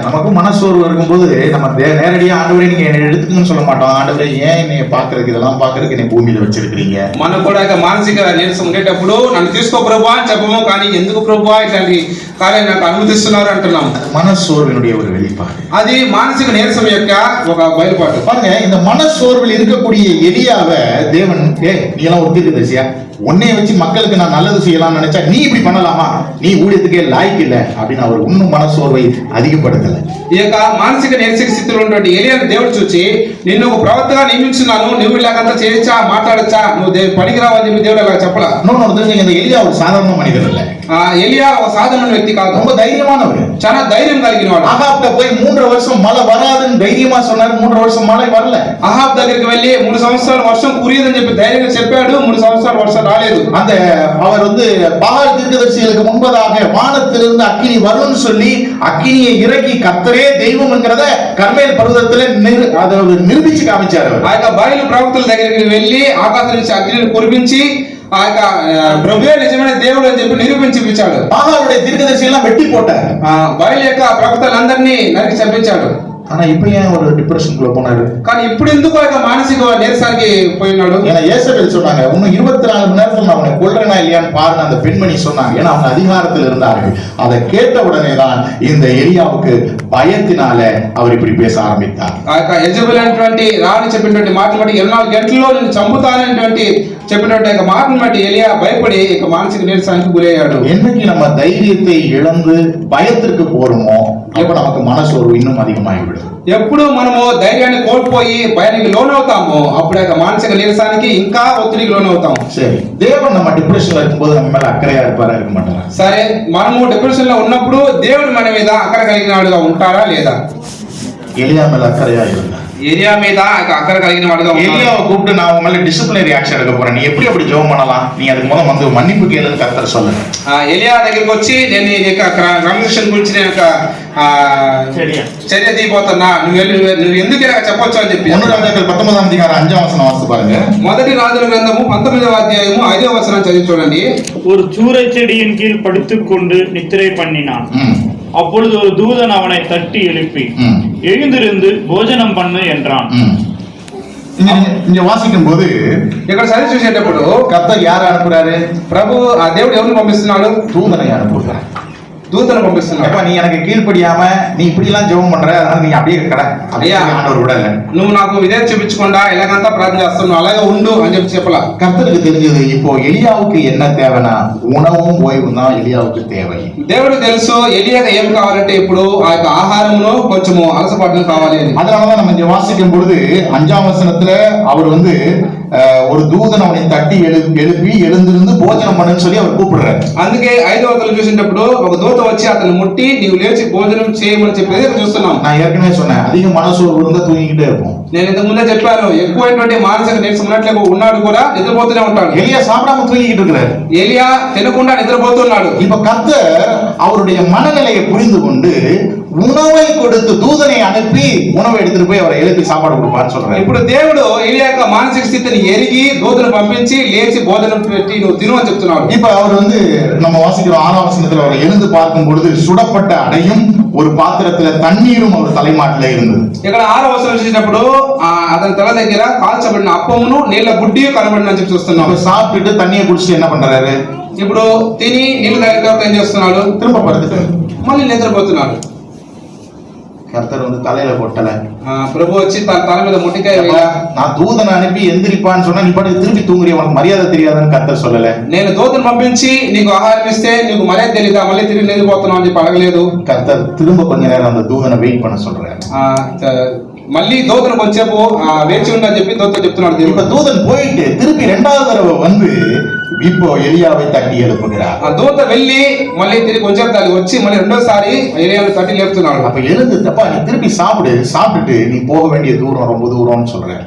நமக்கு மனசோர்வு இருக்கும்போது நம்ம நேரடியா ஆண்டவரே நீங்க என்னை எடுத்துக்கணும்னு சொல்ல மாட்டோம். ஆண்டவரே ஏன் என்னைய பாக்குறதுக்கு, இதெல்லாம் பாக்குறதுக்கு என்னை பூமியில வச்சிருக்கீங்க. మనకు కూడా మానసిక నీరసం ఉండేటప్పుడు నన్ను తీసుకో ప్రభువా అని చెప్పము, కానీ ఎందుకు ప్రభువా ఇట్లాంటి కార్యం నాకు అనుమతిస్తున్నారు అంటున్నాం. மனசோர்வினுடைய ஒரு வெளிப்பாடு. అది మానసిక నీరసం యొక్క ఒక బయలుపాటు. பாருங்க, இந்த மனசோர்வில் இருக்கக்கூடிய எலியாவை தேவன், நீ எல்லாம் ஒரு தீர்க்கதரிசியா, உன்னைய வச்சு மக்களுக்கு நான் நல்லது செய்யலாம்னு நினைச்சா நீ இப்படி பண்ணலாமா, நீ ஊழியத்துக்கே லாய்க்கு இல்ல அப்படின்னு அவர் இன்னும் மனசோர்வை அதிகப்படுத்தல. ఈ యొక్క మానసిక నీరసిక స్థితిలో ఉన్నటువంటి ఎలియాను దేవుడు చూసి, నిన్ను ఒక ప్రవక్తగా నియమించున్నాను, నువ్వు ఇలాగంతా చేయొచ్చా, మాట్లాడచ్చా, నువ్వు పనికిరావు అని చెప్పి దేవుడు అలా చెప్పలా. இந்த எலியா ஒரு சாதாரண மனிதர் இல்ல. ఎలియా ఒక సాధారణ వ్యక్తి కాదు, ரொம்ப தைரியமானவர், చాలా ధైర్యం కలిగిన వాడు. ஆகாப்ட போய் 3 வருஷம் மழை வராதுன்னு தைரியமா சொன்னாரு. 3 வருஷம் மழை வரல. అహాబ్ దగ్గరికి వెళ్ళి 3 సంవత్సరాలు వర్షం కురియదని చెప్పి ధైర్యంగా చెప్పాడు. 3 సంవత్సరాలు వర్షం రాలేదు. அந்த அவர் பாகால் தீர்க்கதரிசிகளுக்கு முன்பதாக வானத்திலிருந்து அக்கினி வரும்னு சொல்லி அக்கினியை இறக்கி கர்த்தரே தெய்வம் என்கிறத கர்மேல் பர்வதத்துல நிரூபிச்சு காமிச்சாரு. ఆ యొక్క బయలు ప్రవక్తల దగ్గరికి వెళ్ళి ఆకాశం నుంచి అగ్నిని కురిపించి ఆ యొక్క ప్రభువే నిజమైన దేవుడు అని చెప్పి నిరూపించాడు. பாகாலுடைய தீர்க்கதரிசி எல்லாம் வெட்டி போட்டார். బయలు యొక్క ప్రవక్తలందరినీ నరికి చంపించాడు. ஆனா இப்ப ஏன் ஒரு டிப்ரெஷனுக்குள்ள போனாரு? కానీ ఇప్పుడు ఎందుకు ఆ మానసిక నీరసానికి పోయినాడు? ஏன்னா యేసబెల్ சொன்னாங்க, இன்னும் 24 மணி நேரத்துல நான் அவனை கொல்றேனா இல்லையான்னு பாருங்க அந்த பெண்மணி சொன்னாங்க. ஏன்னா அவங்க அதிகாரத்தில் இருந்தார்கள். அதை கேட்ட உடனே தான் இந்த எலியாவுக்கு பயத்தினால அவர் இப்படி பேச ஆரம்பித்தார். ఆ యొక్క యెజబెల్ అనేటువంటి రాణి చెప్పినటువంటి మాటలు బట్టి 24 గంటల్లో నేను చంపుతాననేటువంటి చెప్పినటువంటి మాటను బట్టి ఎలియా భయపడి ఇక మానసిక నీరసానికి గురయ్యాడు. என்னைக்கு நம்ம தைரியத்தை இழந்து பயத்திற்கு போறோமோ அப்ப நமக்கு மனசோர்வு இன்னும் அதிகமாகிவிடும். ఎప్పుడు మనము ధైర్యాన్ని కోల్పోయి భయానికి లోనవుతామో అప్పుడు ఆ మానసిక నీరసానికి ఇంకా ఒత్తిడికి లోనవుతాం. சரி, தேவன் நம்ம டிப்ரெஷன்ல இருக்கும்போது நம்ம மேல அக்கறையா இருப்பாரா, இருக்க மாட்டாரா? సరే, మనము డిప్రెషన్ లో ఉన్నప్పుడు దేవుడు మన మీద అక్కర కలిగిన వాడుగా ఉంటారా లేదా? எலியா மேல அக்கறையா இருந்தார். ఎలియా మీద అక్కర కలిగిన వాడుగా ఉన్నాడు. எலியாவை கூப்பிட்டு நான் உன் மேல டிசிப்ளினரி ஆக்ஷன் எடுக்க போறேன், நீ எப்படி அப்படி ஜெபம் பண்ணலாம், நீ அதுக்கு முதல்ல வந்து மன்னிப்பு கேளுன்னு கர்த்தர் சொல்லுங்க. ఎలియా దగ్గరికి వచ్చి నేను ఈ యొక్క క్రమశిక్షణ గురించి నేను ఒక చర్య తీయబోతున్నా, నువ్వు ఎందుకు ఇలా చెప్పొచ్చు అని చెప్పి. 1 రాజాக்கள் 19 அதிகாரம் 5ஆம் வசனம் வாசித்து பாருங்க. మొదటి రాజుల గ్రంథము 19వ అధ్యాయము 5వ వచనం చదివి చూడండి. ஒரு சூரை செடியின் கீழ் படுத்துக்கொண்டு நித்திரை பண்ணினான். அப்பொழுது ஒரு தூதன் அவனை தட்டி எழுப்பி எழுந்திருந்து போஜனம் பண்ணு என்றான். இங்க வாசிக்கும் போது ఇక్కడ చదివి చూసేటప్పుడు கர்த்தர் யாரை அனுப்புறாரு? ప్రభు ఆ దేవుడు ఎవరిని పంపిస్తున్నాడు? தூதனை அனுப்புறாரு. దూతను పంపిస్తున్నాడు. நீ எனக்கு கீழ்ப்படியாம நீ இப்படி எல்லாம் ஜெபம் பண்ற, அதனால நீ அப்படியே கடை అయ్యా ஆண்டவர் விடல. నువ్వు నాకు విధేయత చూపించకుండా ఎలాగంతా ప్రార్థన చేస్తున్నావు, అలాగే ఉండు అని చెప్పి చెప్పలా. கர்த்தருக்கு தெரிஞ்சது இப்போ எலியாவுக்கு என்ன தேவைன்னா உணவும் ஓய்வும் தான் எலியாவுக்கு தேவை. దేవుడు తెలుసు ఎలియాకి ఏం కావాలంటే ఇప్పుడు ఆ యొక్క ఆహారమును కొంచెము అలసపడడం కావాలి అని. அதனாலதான் நம்ம இங்க வாசிக்கும் பொழுது 5ஆம் வசனத்துல அவர் வந்து ஒரு தூதன் அவனை தட்டி எழுப்பி எழுந்திருந்து போஜனம் பண்ணுன்னு சொல்லி அவர் கூப்பிடுறாரு. అందుకే 5వ వచనం చూసినప్పుడు ఒక దూత వచ్చి అతను ముట్టి నీవు లేచి భోజనం చేయమని చెప్పేది చూస్తున్నాం. நான் ஏற்கனவே சொன்னேன், அதிக மனசோர்வு இருந்தா தூங்கிக்கிட்டே இருப்போம். నేను ఇంతకు ముందే చెప్పాను, ఎక్కువైనటువంటి మానసిక నీరసం ఉన్నట్లే ఉన్నాడు కూడా నిద్రపోతూనే ఉంటాడు. எலியா சாப்பிடாம தூங்கிக்கிட்டு இருக்கிறாரு. ఎలియా తినకుండా నిద్రపోతున్నాడు. இப்ப கர்த்தர் அவருடைய மனநிலையை புரிந்து கொண்டு உணவை கொடுத்து தூதனை அனுப்பி உணவை எடுத்துட்டு போய் அவரை எழுப்பி சாப்பாடு கொடுப்பான்னு சொல்றாரு. ఇప్పుడు దేవుడు ఎలియా యొక్క మానసిక స్థితిని ఎరిగి దూతను పంపించి లేచి భోజనం పెట్టి నువ్వు తిను అని చెప్తున్నాడు. இப்ப அவர் வந்து நம்ம வாசிக்கிறோம் 6ஆம் வசனத்துல அவர் எழுந்து பார்க்கும் பொழுது சுடப்பட்ட அடையும் ஒரு பாத்திரத்துல தண்ணீரும் அவர் தலைமாட்டில இருந்தது. ఇక్కడ 6వ వచనం చూసినప్పుడు అతని తల దగ్గర కాల్చబడిన అప్పమును నీళ్ల బుడ్డి కనబడిన చెప్పి చూస్తున్నాం. சாப்பிட்டுட்டு தண்ணியை குடிச்சிட்டு என்ன பண்றாரு? ఇప్పుడు తిని నీళ్లు తాగిన తర్వాత ఏం చేస్తున్నాడు? திரும்ப படுத்துட்டாரு. మళ్ళీ నిద్రపోతున్నాడు. கர்த்தர் வந்து தலையில கொட்டல. ప్రభు వచ్చి తన తల మీద ముట్టికాయ நான் தூதனை அனுப்பி எந்திரிப்பான்னு சொன்னா நீ பாட்டு திருப்பி தூங்குறிய, உனக்கு மரியாதை தெரியாதுன்னு கர்த்தர் சொல்லல. నేను దూతను పంపించి నీకు ఆహారం ఇస్తే నీకు మర్యాద తెలియదా, మళ్ళీ తిరిగి నిద్రపోతున్నావు అని చెప్పి అడగలేదు. கர்த்தர் திரும்ப கொஞ்ச நேரம் அந்த தூதனை வெயிட் பண்ண சொல்றாரு. మళ్ళీ దూతను కొంచెంసేపు వేచి ఉండని చెప్పి దూత చెప్తున్నాడు. இப்ப தூதன் போயிட்டு திருப்பி 2வது தடவை வந்து இப்போ எலியாவை தட்டி எழுப்புகிறார். ఆ దూత వెళ్ళి మళ్ళీ తిరిగి కొంచెం వచ్చి మళ్ళీ రెండోసారి ఎలియాను తట్టి లేపుతున్నాడు. அப்ப எழுந்து தப்பா நீ திருப்பி சாப்பிட்டுட்டு நீ போக வேண்டிய தூரம் ரொம்ப தூரம்னு சொல்றாரு.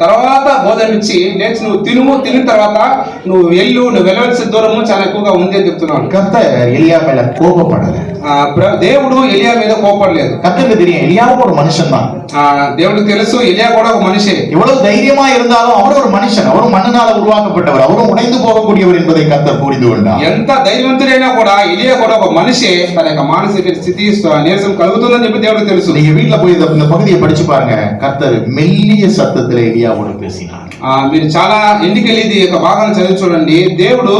తర్వాత భోజనం ఇచ్చి లేచి నువ్వు తినిన తర్వాత నువ్వు వెళ్ళవలసిన దూరము చాలా ఎక్కువగా ఉంది అని చెప్తున్నాడు. கர்த்தர் எலியா மேல கோபப்படல. దేవుడు ఎలియా మీద కోపడలేదు. கர்த்தருக்கு தெரியும் எலியாவும் ஒரு மனுஷன் தான். దేవుడికి తెలుసు ఎలియా కూడా ఒక మనిషి. எவ்வளவு தைரியமா இருந்தாலும் அவர் ஒரு மனுஷன், அவரும் மண்ணால உருவாக்கப்பட்டவர், அவரும் உடைந்து போகக்கூடியவர் என்பதை கர்த்தர் புரிந்து கொண்டார். ఎంత ధైర్యవంతుడైనా కూడా ఎలియా కూడా ఒక మనిషి, తన యొక్క మానసిక స్థితి నీరసం కలుగుతుందని చెప్పి దేవుడికి తెలుసు. நீங்க வீட்டுல போய் இந்த பகுதியை படிச்சு பாருங்க. கர்த்தர் மெல்லிய சத்தத்துல எலியாவோடு பேசினார். మీరు చాలా ఇంటికి వెళ్ళి ఈ యొక్క భాగాన్ని చదివి చూడండి. దేవుడు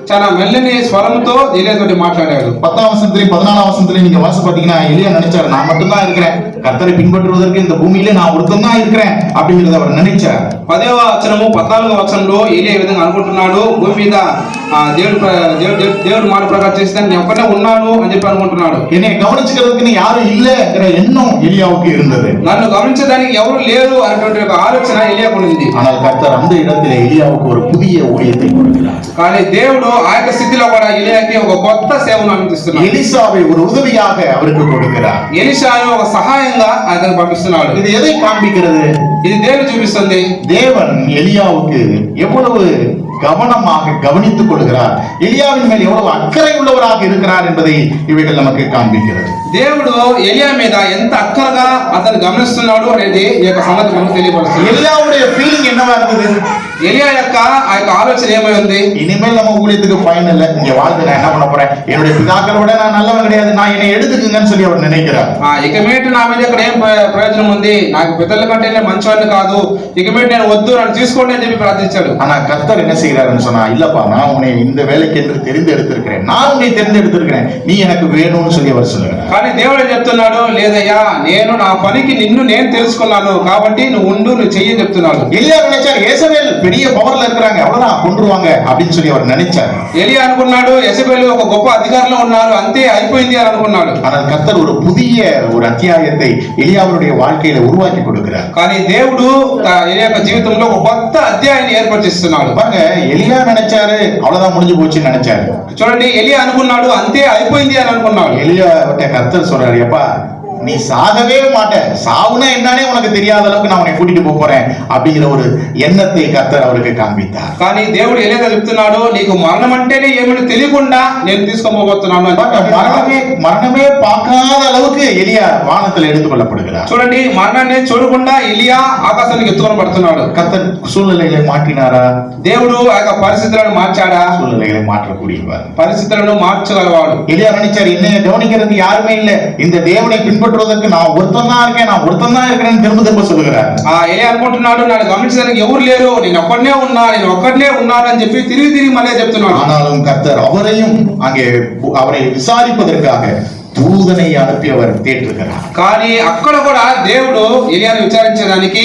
చాలా మెల్లని స్వరంతో ఎలియాతోటి మాట్లాడాడు. 10ஆம் வசனத்திலையும் 14ஆம் வசனத்திலையும் நீங்க வாசி பாத்தீங்கன்னா எலியா நினைச்சாரு, நான் மட்டும்தான் இருக்கிறேன், கர்த்தரை பின்பற்றுவதற்கு இந்த பூமியில நான் ஒருத்தன் தான் இருக்கிறேன் அப்படிங்கறத அவர் நினைச்சார். 10వ వచనము 14వ వచనంలో ఎలియా ఈ విధంగా అనుకుంటున్నాడు, భూమి మీద దేవుడు మాట ప్రకారం చేస్తే నేను ఒక్కనే ఉన్నాను అని చెప్పి అనుకుంటున్నాడు. என்னை கவனிச்சுக்கிறதுக்கு யாரும் இல்லங்கிற எண்ணம் எலியாவுக்கு இருந்தது. నన్ను గమనించడానికి ఎవరు లేరు అనేటువంటి ఒక ఆలోచన ఎలియాకు ఉంది. ஆனால் கர்த்தர் அந்த இடத்திலே எலியாவுக்கு ஒரு புதிய ஊழியத்தை கொடுக்கிறார். కానీ దేవుడు ఆ యొక్క స్థితిలో కూడా ఎలియాకి ఒక కొత్త సేవను అందిస్తున్నాడు. எலிசாவை ஒரு உதவியாக அவருக்கு கொடுக்கிறார். ఎలీషాను ఒక సహాయంగా అతనికి పంపిస్తున్నాడు. இது எதை காண்பிக்கிறது? ఇది దేవుడు చూపిస్తుంది. தேவன் எலியாவுக்கு எவ்வளவு கவனமாக கவனித்துக் கொள்கிறார், எலியாவின் மேல் எவ்வளவு அக்கறை உள்ளவராக இருக்கிறார் என்பதை இவைகள் நமக்கு காண்பிக்கிறது. దేవుడు ఎలియా మీద ఎంత అక్కరగా అతను గమనిస్తున్నాడు అనేది ఈ యొక్క సంగతి మనకు తెలియపరుస్తుంది. எலியாவுடைய ஃபீலிங் என்னவா இருந்தது? ఎలియా యొక్క ఆ యొక్క ఆలోచన ఏమై ఉంది? இனிமேல் நம்ம ஊழியத்துக்கு பயன் இல்லை, இங்க வாழ்ந்து நான் என்ன பண்ண போறேன், என்னுடைய பிதாக்களை விட நான் நல்லவன் கிடையாது, நான் என்னை எடுத்துக்குங்கன்னு சொல்லி அவர் நினைக்கிறார். ఇక మీట నా మీద ఇక్కడ ఏం ప్రయోజనం ఉంది, నాకు పితరుల కంటే నేను మంచివాడిని కాదు, ఇక మీట నేను వద్దు, నన్ను తీసుకోండి అని చెప్పి ప్రార్థించాడు. ஆனா கர்த்தர் என்ன செய்யறாருன்னு சொன்னா, இல்லப்பா நான் உன்னை இந்த வேலைக்கு என்று தெரிந்தெடுத்திருக்கிறேன், நான் உன்னை தெரிந்தெடுத்திருக்கிறேன், நீ எனக்கு வேணும்னு சொல்லி அவர் சொல்லுகிறார். కానీ దేవుడు చెప్తున్నాడు, లేదయ్యా నేను నా పనికి నిన్ను నేను తెలుసుకున్నాను కాబట్టి నువ్వు ఉండు, నువ్వు చెయ్యి చెప్తున్నాడు. எலியா நினைச்சார் யேசபேல் பெரிய பவர்ல இருக்கிறாங்க, அவ்வளவுதான் கொன்றுவாங்க அப்படின்னு சொல்லி அவர் நினைச்சார். ఎలియా అనుకున్నాడు యెజబెలు ఒక గొప్ప అధికారంలో ఉన్నారు, అంతే అయిపోయింది అని అనుకున్నాడు. ஆனால் கர்த்தர் ஒரு புதிய ஒரு அத்தியாயத்தை எலியாவுடைய வாழ்க்கையில உருவாக்கி கொடுக்கிறார். కానీ దేవుడు ఎలియా యొక్క జీవితంలో ఒక కొత్త అధ్యాయాన్ని ఏర్పరిస్తున్నాడు. பாருங்க, எலியா நினைச்சாரு அவ்வளவுதான் முடிஞ்சு போச்சுன்னு நினைச்சாரு. చూడండి, ఎలియా అనుకున్నాడు అంతే అయిపోయింది అని అనుకున్నాడు. எலியா கர்த்தர் சொல்றாரு, எப்பா நீ சாகவே மாட்ட, சாவுனா என்னன்னே உனக்கு தெரியாத அளவுக்கு நான் உன்னை கூட்டிட்டு போறேன் அப்படிங்கிற ஒரு எண்ணத்தை கர்த்தர் அவருக்கு காண்பித்தார். కానీ దేవుడు ఎలాగ చెప్తున్నాడు, నీకు మరణం అంటేనే ఏమని తెలియకుండా నేను తీసుకోబోతున్నాను అని மரணமே பார்க்காத அளவுக்கு எலியா வானத்தில் எடுத்துக்கொள்ளப்படுகிறார். చూడండి, మరణాన్ని చూడకుండా ఎలియా ఆకాశానికి ఎత్తుకొనబడుతున్నాడు. கர்த்தர் சூழ்நிலைகளை மாற்றினாரா? దేవుడు ఆ యొక్క పరిస్థితులను మార్చాడా? சூழ்நிலைகளை மாற்றக்கூடியவர், పరిస్థితులను మార్చగలవాడు. எலியா நினைச்சாரு, என்னைய கவனிக்கிறதுக்கு யாருமே இல்ல, இந்த தேவனை பின்பற்றுவதற்கு நான் ஒருத்தன் தான் இருக்கேன், நான் ஒருத்தன் தான் இருக்கிறேன்னு திரும்ப திரும்ப சொல்லுகிறார். ఎలియా అనుకుంటున్నాడు, నన్ను గమనించడానికి ఎవరు లేరు, నేను ఒక్కడనే ఉన్నాను అని చెప్పి తిరిగి మళ్ళీ చెప్తున్నాడు. ஆனாலும் கர்த்தர் அவரையும் அங்கே அவரை விசாரிப்பதற்காக தூதனை அனுப்பி அவர் தேற்றுகிறார். కానీ అక్కడ కూడా దేవుడు ఎలియాను విచారించడానికి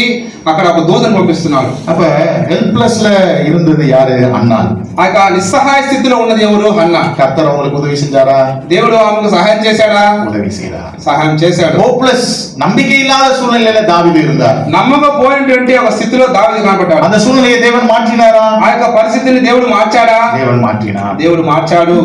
అక్కడ ఒక దూతను పంపిస్తున్నాడు. அப்ப ஹெல்ப்லெஸ்ல இருந்தது யாரு? அன்னாள். ఆ యొక్క నిస్సహాయ స్థితిలో ఉన్నది ఎవరు? హన్నా. கர்த்தர் அவங்களுக்கு உதவி செஞ்சாரா? దేవుడు ఆమెకు సహాయం చేశాడా? உதவி செய்தார். సహాయం చేశాడు. ஹோப்லெஸ், நம்பிக்கை இல்லாத சூழ்நிலையில தாவீது இருந்தார். నమ్మకపోయినటువంటి ఒక స్థితిలో దావీదు కనపడ్డాడు. அந்த சூழ்நிலையை தேவன் மாற்றினாரா? ఆ యొక్క పరిస్థితిని దేవుడు మార్చాడా? தேவன் மாற்றினார். దేవుడు మార్చాడు.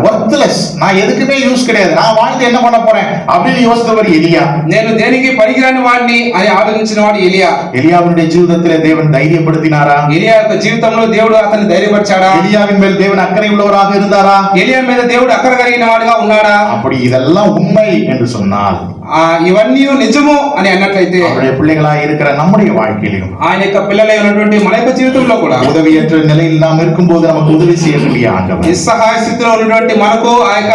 ஒர்த்லெஸ், நான் எதுக்குமே யூஸ் கிடையாது, நான் வாழ்ந்து என்ன பண்ண போறேன் அப்படின்னு யோசித்தவர் எலியா. నేను దేనికి పనికిరాని వాడిని అని ఆలోచించిన వాడు ఎలియా. எலியாவுடைய ஜீவிதத்திலே தேவன் தைரியப்படுத்தினாரா? ఎలియా యొక్క జీవితంలో దేవుడు అతన్ని ధైర్యపరిచాడా? எலியாவின் மேல் தேவன் அக்கறை உள்ளவராக இருந்தாரா? ఎలియా మీద దేవుడు అక్కర కలిగిన వాడుగా ఉన్నాడా? அப்படி இதெல்லாம் உண்மை என்று சொன்னால் ఇవన్నీ నిజము అని అన్నట్లయితే அவருடைய பிள்ளைகளாய் இருக்கிற நம்முடைய வாழ்க்கையிலும் ఆయన యొక్క పిల్లలై ఉన్నటువంటి మన యొక్క జీవితంలో కూడా உதவியற்ற நிலையில் நாம் இருக்கும்போது நமக்கு உதவி செய்யக்கூடிய ஆண்டவர், నిస్సహాయ స్థితిలో ఉన్నటువంటి మనకు ఆ యొక్క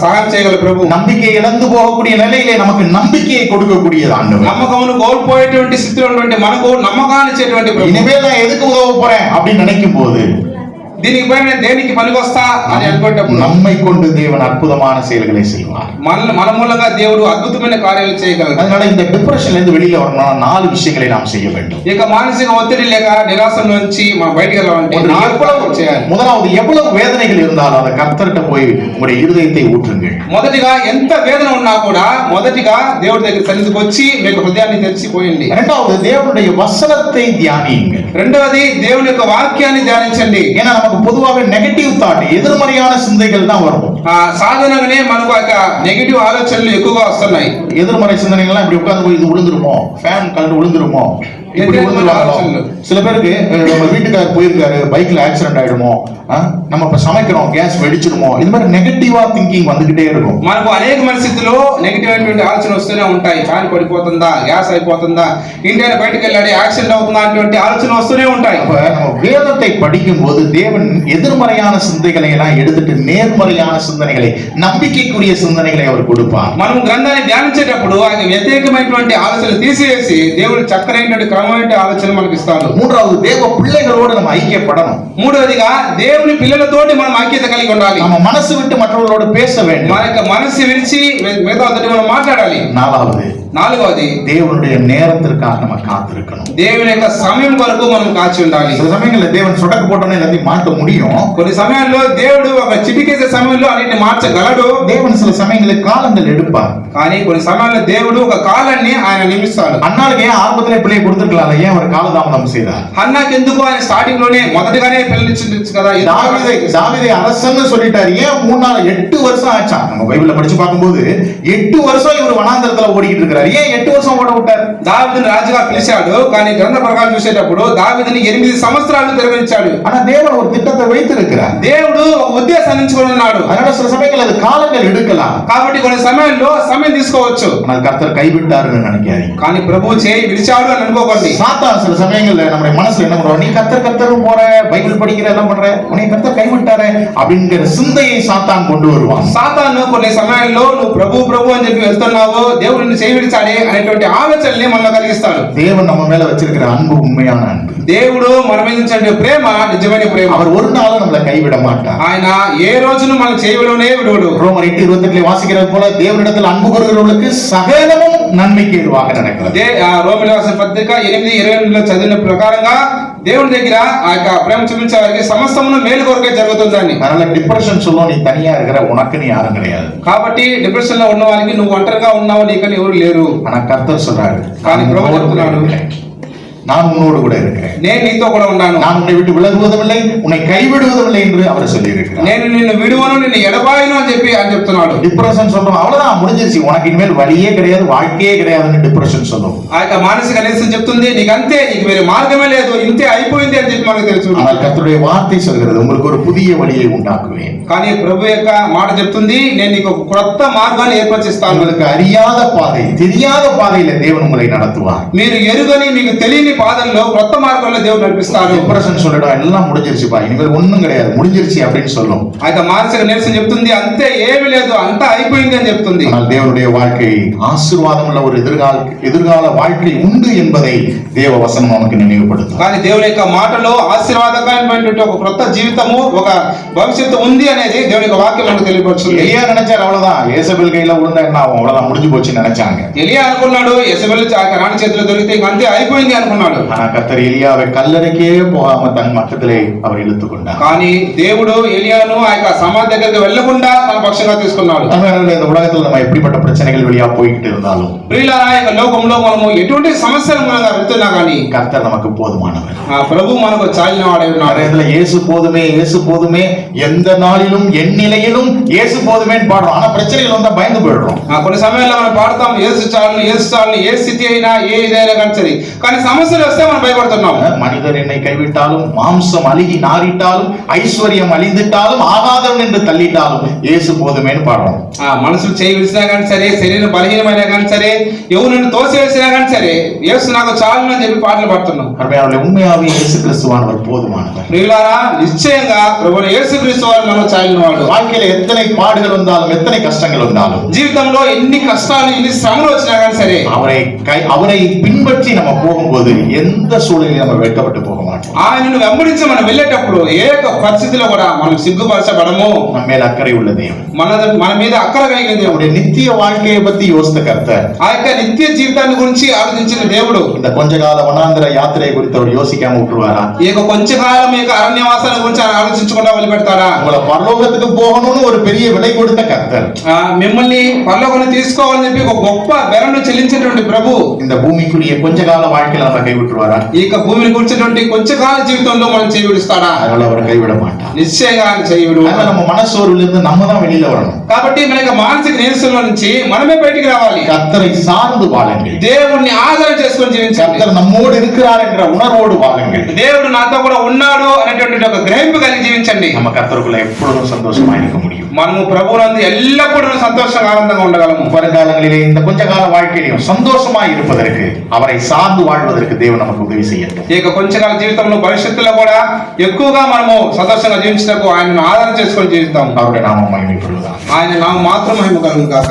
సహాయం చేయగల ప్రభు, நம்பிக்கை இழந்து போகக்கூடிய நிலையிலே நமக்கு நம்பிக்கையை கொடுக்கக்கூடிய ஆண்டவர், నమ్మకమును కోల్పోయేటువంటి స్థితిలో ఉన్నటువంటి మనకు నమ్మకాన్ని ఇచ్చేటువంటి ప్రభు. இனிமேல் நான் எதுக்கு உதவ போறேன் அப்படின்னு நினைக்கும் போது, దీనికి పైన దేనికి పనికొస్తా అని అనుకునేటప్పుడు நம்மை கொண்டு தேவன் அற்புதமான செயல்களை செய்வார். మన మూలంగా దేవుడు అద్భుతమైన కార్యాలు చేయగలరు. அதனால இந்த டிப்ரெஷன்ல இருந்து வெளியில வரணும்னா 4 விஷயங்களை நாம் செய்ய வேண்டும். ఇక మానసిక ఒత్తిడి లేక నిరాశ నుంచి మనం బయటికి వెళ్ళాలంటే 4 చేయాలి. முதலாவது, எவ்வளவு வேதனைகள் இருந்தாலும் அந்த கர்த்தர்கிட்ட போய் உங்களுடைய இருதயத்தை ஊற்றுங்கள். మొదటిగా ఎంత వేదన ఉన్నా కూడా మొదటిగా దేవుడి దగ్గర సన్నిధికి వచ్చి మీకు హృదయాన్ని తెచ్చిపోయండి. இரண்டாவது, தேவனுடைய வசனத்தை தியானியுங்கள். రెండవది దేవుని యొక్క వాక్యాన్ని ధ్యానించండి. ஏன்னா நமக்கு பொதுவாக நெகட்டிவ் தாட், எதிர்மறையான சிந்தைகள் தான் வரும். సాధారణంగానే మనకు ఒక నెగటివ్ ఆలోచనలు ఎక్కువగా వస్తున్నాయి. எதிர்மறை சிந்தனைகள்லாம் இப்படி உட்கார்ந்து போய் இது விழுந்துருமோ, ஃபேன் கழண்டு விழுந்துருமோ, இப்படி விழுந்துருவாங்களோ. சில பேருக்கு நம்ம வீட்டுக்காரர் போயிருக்காரு, பைக்ல ஆக்சிடென்ட் ஆயிடுமோ, நம்ம இப்ப சமைக்கிறோம் கேஸ் வெடிச்சிடுமோ, இது மாதிரி நெகட்டிவா திங்கிங் வந்துகிட்டே இருக்கும். మనకు అనేక పరిస్థితుల్లో నెగటివ్ అయినటువంటి ఆలోచన వస్తూనే ఉంటాయి. ఫ్యాన్ పడిపోతుందా, గ్యాస్ అయిపోతుందా, ఇండియా బయటకు వెళ్ళాడు యాక్సిడెంట్ అవుతుందా అటువంటి ఆలోచన వస్తూనే ఉంటాయి. அப்ப நம்ம வேதத்தை படிக்கும் போது தேவன் எதிர்மறையான சிந்தைகளை எல்லாம் எடுத்துட்டு நேர்மறையான சிந்தனைகளை, நம்பிக்கைக்குரிய சிந்தனைகளை அவர் கொடுப்பார். మనం గ్రంథాన్ని ధ్యానించేటప్పుడు ఆయన వ్యతిరేకమైనటువంటి ఆలోచనలు తీసివేసి దేవుడు చక్కనైనటువంటి క్రమమైన ఆలోచన మనకి ఇస్తాడు. மூன்றாவது, தேவ பிள்ளைகளோடு நம்ம ஐக்கியப்படணும். మూడవదిగా దేవుని పిల్లలతోటి మనం ఐక్యత కలిగి ఉండాలి. நம்ம మనసు விட்டு மற்றவர்களோடு பேச வேண்டும். మన యొక్క మనసు విరిచి మిగతాతో మనం మాట్లాడాలి. నాలుగవది, தேவனுடைய நேரத்திற்காக நம்ம காத்திருக்கணும். దేవుని యొక్క సమయం కొరకు మనం కాచి ఉండాలి. சில சமயங்கள்ல தேவன் சொடக்கு போட்டோன்னே எல்லாத்தையும் மாற்ற முடியும். కొన్ని సమయాల్లో దేవుడు ఒక చిటికేసే సమయంలో అన్నిటిని మార్చగలడు. தேவன் சில சமயங்களில் காலங்கள் எடுப்பார். కానీ కొన్ని సమయాల్లో దేవుడు ఒక కాలాన్ని ఆయన నియమిస్తాడు. அன்னாளுக்கு ஏன் ஆரம்பத்திலே பிள்ளை கொடுத்திருக்கலாம், ஏன் அவர் காலதாமதம் செய்தார்? హన్నాకి ఎందుకు ఆయన స్టార్టింగ్ లోనే మొదటిగానే పిల్లనిచ్చింది కదా. தாவீதை அரசன்னு சொல்லிட்டாரு, ஏன் 8 வருஷம் ஆச்சா? நம்ம பைபிள்ல படிச்சு பார்க்கும்போது 8 வருஷம் இவர் வனாந்தரத்துல ஓடிக்கிட்டு இருக்கிறார். ஏன் 8 வருஷம் ஓட விட்டார்? దావీదుని రాజుగా పిలిచాడు, కానీ గ్రంథ ప్రకారం చూసేటప్పుడు దావీదుని 8 సంవత్సరాలు తిరగనిచ్చాడు. ஆனா தேவன் ஒரு திட்டத்தை வைத்திருக்கிறார். దేవుడు ఒక ఉద్దేశాన్ని ఎంచుకొని ఉన్నాడు. அதனால சில சமயங்கள் அது காலங்கள் எடுக்கலாம். కాబట్టి కొన్ని సమయాల్లో సమయం తీసుకోవచ్చు. ஆனால் கர்த்தர் கைவிட்டாருன்னு நினைக்காதீங்க. కానీ ప్రభు చేయి విడిచాడు అని అనుకోకండి. சாத்தான் சில சமயங்கள்ல நம்முடைய மனசுல என்ன பண்றோம், நீ கர்த்தரும் போற, பைபிள் படிக்கிற, எல்லாம் பண்ற, உன்னை கர்த்தர் கைவிட்டாரே அப்படிங்கிற சிந்தையை சாத்தான் கொண்டு வருவான். సాతాను కొన్ని సమయాల్లో నువ్వు ప్రభు అని చెప్పి వెళ్తున్నావు, దేవుడు నిన్ను చేయి విడిచాడే అనేటువంటి ఆలోచనల్ని మనలో కలిగిస్తాడు. தேவன் நம்ம மேல வச்சிருக்கிற அன்பு உண்மையான அன்பు. దేవుడు మన మీద ఉంచే ప్రేమ నిజమైన ప్రేమ. அவர் ஒரு நாளும் நம்மளை கைவிட மாட்டார். ఆయన ఏ రోజును మనం చేయవిడనే విడువడు. ரோமர் 8:28 வாசிக்கிறது போல தேவனிடத்தில் அன்பு கூறுகிறவர்களுக்கு சகலமும் நன்மைக்கு ஏதுவாக நடக்கிறது. రోమీయుల రాసిన పత్రిక 8:28లో చదివిన ప్రకారంగా దేవుని దగ్గర ఆ యొక్క ప్రేమ చూపించే వారికి సమస్తమును మేలు కొరకే జరుగుతుందని. அதனால டிப்ரெஷன் சொல்லும், நீ தனியா இருக்கிற, உனக்குன்னு யாரும் கிடையாது. కాబట్టి డిప్రెషన్ లో ఉన్న వారికి నువ్వు ఒంటరిగా ఉన్నావు, నీకని ఎవరు లేరు. ஆனா கர்த்தர் சொல்றாரு, కానీ ప్రభు చెప్తున్నాడు, நான் உன்னோடு கூட இருக்கிறேன், నేను నీతో కూడా ఉన్నాను, நான் உன்னை விட்டு விலகுவதும் இல்லை, உன்னை கைவிடுவதும் இல்லை என்று அவர் சொல்லி இருக்கிறார். నేను నిన్ను విడువను నిన్ను ఎడబాయను అని చెప్పి ఆయన చెప్తున్నాడు. டிப்ரெஷன் சொல்றோம், அவ்வளவுதான் முடிஞ்சிருச்சு, உனக்கு இனிமேல் வழியே கிடையாது, வாழ்க்கையே கிடையாதுன்னு டிப்ரெஷன் சொல்லும். ఆ యొక్క మానసిక నీరసం చెప్తుంది నీకు అంతే, నీకు వేరే మార్గమే లేదు, ఇంతే అయిపోయింది అని చెప్పి మనకు తెలుసు. ஆனால் கர்த்தருடைய வார்த்தை சொல்கிறது, உங்களுக்கு ஒரு புதிய வழியை உண்டாக்குவேன். కానీ ప్రభు యొక్క మాట చెప్తుంది, నేను నీకు ఒక కొత్త మార్గాన్ని ఏర్పరిస్తాను. உங்களுக்கு அறியாத பாதை, தெரியாத பாதையில தேவன் உங்களை நடத்துவார். మీరు ఎరుగని మీకు తెలియని పాదల్లో కొత్త మార్గంలో దేవుడు నడిపిస్తాడు. டிப்ரெஷன் சொல்லிடும், எல்லாம் முடிஞ்சிருச்சுப்பா, இனிமேல் ஒண்ணும் கிடையாது, முடிஞ்சிருச்சு அப்படின்னு சொல்லும். ఆ యొక్క మానసిక నీరసం చెప్తుంది అంతే, ఏమీ లేదు, అంతా అయిపోయింది అని చెప్తుంది. ஆனால் தேவனுடைய வாழ்க்கை ஆசீர்வாதம் உள்ள ஒரு எதிர்கால வாழ்க்கை உண்டு என்பதை தேவ வசனம் நமக்கு நினைவுபடுத்தும். కానీ దేవుని యొక్క మాటలో ఆశీర్వాదకరమైనటువంటి ఒక కొత్త జీవితము, ఒక భవిష్యత్తు ఉంది అనేది దేవుని యొక్క వాక్యం మనకు తెలియపరుస్తుంది. எலியா நினைச்சார், அவ்வளவுதான், ஏசபேல் கையில விழுந்தா என்ன ஆகும், அவ்வளவுதான் முடிஞ்சு போச்சுன்னு நினைச்சாங்க. ఎలియా అనుకున్నాడు యెజబెల్ రాణి చేతిలో దొరికితే ఇంక అంతే అయిపోయింది అనుకున్నాడు. ஆனா கர்த்தர் எலியாவை கல்லறைக்கே போகாம தன் பக்கத்திலே அவர் இழுத்துக் கொண்டார். కానీ దేవుడు ఎలియాను ఆ యొక్క సమాధి దగ్గరికి వెళ్లకుండా తన పక్షంగా తీసుకున్నాడు. அதனால இந்த உலகத்துல நம்ம எப்படிப்பட்ட பிரச்சனைகள் வழியா போய்கிட்டு இருந்தாலும், ప్రియులారా, ఈ యొక్క లోకంలో మనము ఎటువంటి సమస్యల మూలంగా వెళ్తున్నా కానీ கர்த்தர் நமக்கு போதுமானவர். ఆ ప్రభు మనకు చాలిన వాడై ఉన్నాడు. நிறைய இயேசு போதுமே, இயேசு போதுமே, எந்த நாளிலும் என் நிலையிலும் இயேசு போதுமேன்னு பாடுறோம். ஆனா பிரச்சனைகள் வந்தா பயந்து போயிடுறோம். కొన్ని సమయాల్లో మనం పాడతాం యేసు చాలును, యేసు చాలును, ఏ స్థితి అయినా ఏ ఇదైనా కానీ సరే, కానీ సమస్యలు వస్తే మనం భయపడుతున్నాం. மனிதர் என்னை கைவிட்டாலும், மாம்சம் அழுகி நாறிட்டாலும், ஐஸ்வர்யம் அழிந்துட்டாலும், ஆகாதவன் என்று தள்ளிட்டாலும் இயேசு போதுமேன்னு பாடுறோம். మనసులు చేయి విసినా కానీ సరే, శరీరం బలహీనమైనా కానీ సరే, ఎవరు నన్ను తోసివేసినా కానీ సరే, యేసు నాకు చాలును అని చెప్పి పాటలు పాడుతున్నాం. உண்மையாவே இயேசு கிறிஸ்துவானவர் போதுமானவர். ప్రియులారా, నిశ్చయంగా ప్రభువైన యేసుక్రీస్తు వారు మనం చాలినవాడు. வாழ்க்கையில எத்தனை பாடுகள் வந்தாலும், எத்தனை கஷ்டங்கள் வந்தாலும், జీవితంలో ఎన్ని కష్టాలు ఎన్ని శ్రమలు వచ్చినా కానీ సరే, அவரை பின்பற்றி நம்ம போகும்போது எந்த சூழலிலும் நம்ம வெட்கப்பட்டு போக மாட்டோம். ఆయనను వెంబడించి మనం వెళ్ళేటప్పుడు ఏ యొక్క పరిస్థితిలో కూడా మనం సిగ్గుపరచబడము. நம்ம மேல அக்கறை உள்ள தேவன், మన మీద అక్కర కలిగిన దేవుడు, அவருடைய நித்திய வாழ்க்கையை பத்தி யோசித்த கர்த்தர், ఆ యొక్క నిత్య జీవితాన్ని గురించి ఆలోచించిన దేవుడు இந்த கொஞ்ச கால வனாந்திர யாத்திரை குறித்து அவர் யோசிக்காம விட்டுருவாரா? ఈ యొక్క కొంచెం కాలం ఈ యొక్క అరణ్యవాసాల గురించి ఆలోచించకుండా వదిలిపెడతారా? உங்களை பரலோகத்துக்கு போகணும்னு ஒரு பெரிய விலை கொடுத்த கர்த்தர், మిమ్మల్ని పరలోకానికి తీసుకోవాలని చెప్పి ఒక గొప్ప బెరను చెల్లించేటువంటి ప్రభు இந்த பூமிக்குரிய கொஞ்ச கால வாழ்க்கையில நம்ம கைவிட்டுருவாரா? ఈ యొక్క భూమిని గురించినటువంటి కొంచెం కాల జీవితంలో మనం చేయవిడుస్తాడా? அதனால அவர் கைவிட மாட்டார். నిశ్చయంగా ఆయన చేయవిడు. அதனால நம்ம மனசோர்வுல இருந்து நம்ம தான் வெளியில வரணும். కాబట్టి మన యొక్క మానసిక నీరసంలో నుంచి మనమే బయటికి రావాలి. கர்த்தரை சார்ந்து வாழுங்கள், దేవుణ్ణి ఆధారం చేసుకొని జీవించాలి. கர்த்தர் நம்மோடு இருக்கிறார் என்ற உணர்வோடு வாழுங்கள். దేవుడు నాతో కూడా ఉన్నాడు అనేటువంటి ఒక గ్రహింపు కలిగి జీవించండి. நம்ம கர்த்தருக்குள்ள எப்பொழுதும் சந்தோஷமா இருக்க முடியும். మనము ప్రభువునందు ఎల్లప్పుడూ సంతోషంగా ఆనందంగా ఉండగలము. வருங்காலங்களிலே இந்த கொஞ்ச கால வாழ்க்கையிலும் சந்தோஷமா இருப்பதற்கு, அவரை சார்ந்து வாழ்வதற்கு தேவன் நமக்கு உதவி செய்யட்டும். ఈ యొక్క కొంచెంకాల జీవితంలో భవిష్యత్తులో కూడా ఎక్కువగా మనము సంతోషంగా జీవించడానికి ఆయనను ఆధారం చేసుకొని జీవిస్తాం. அவருடைய நாமம் மகிமைப்படுவதாக. ఆయన నామం మాత్రం మహిమ కలుగును గాక.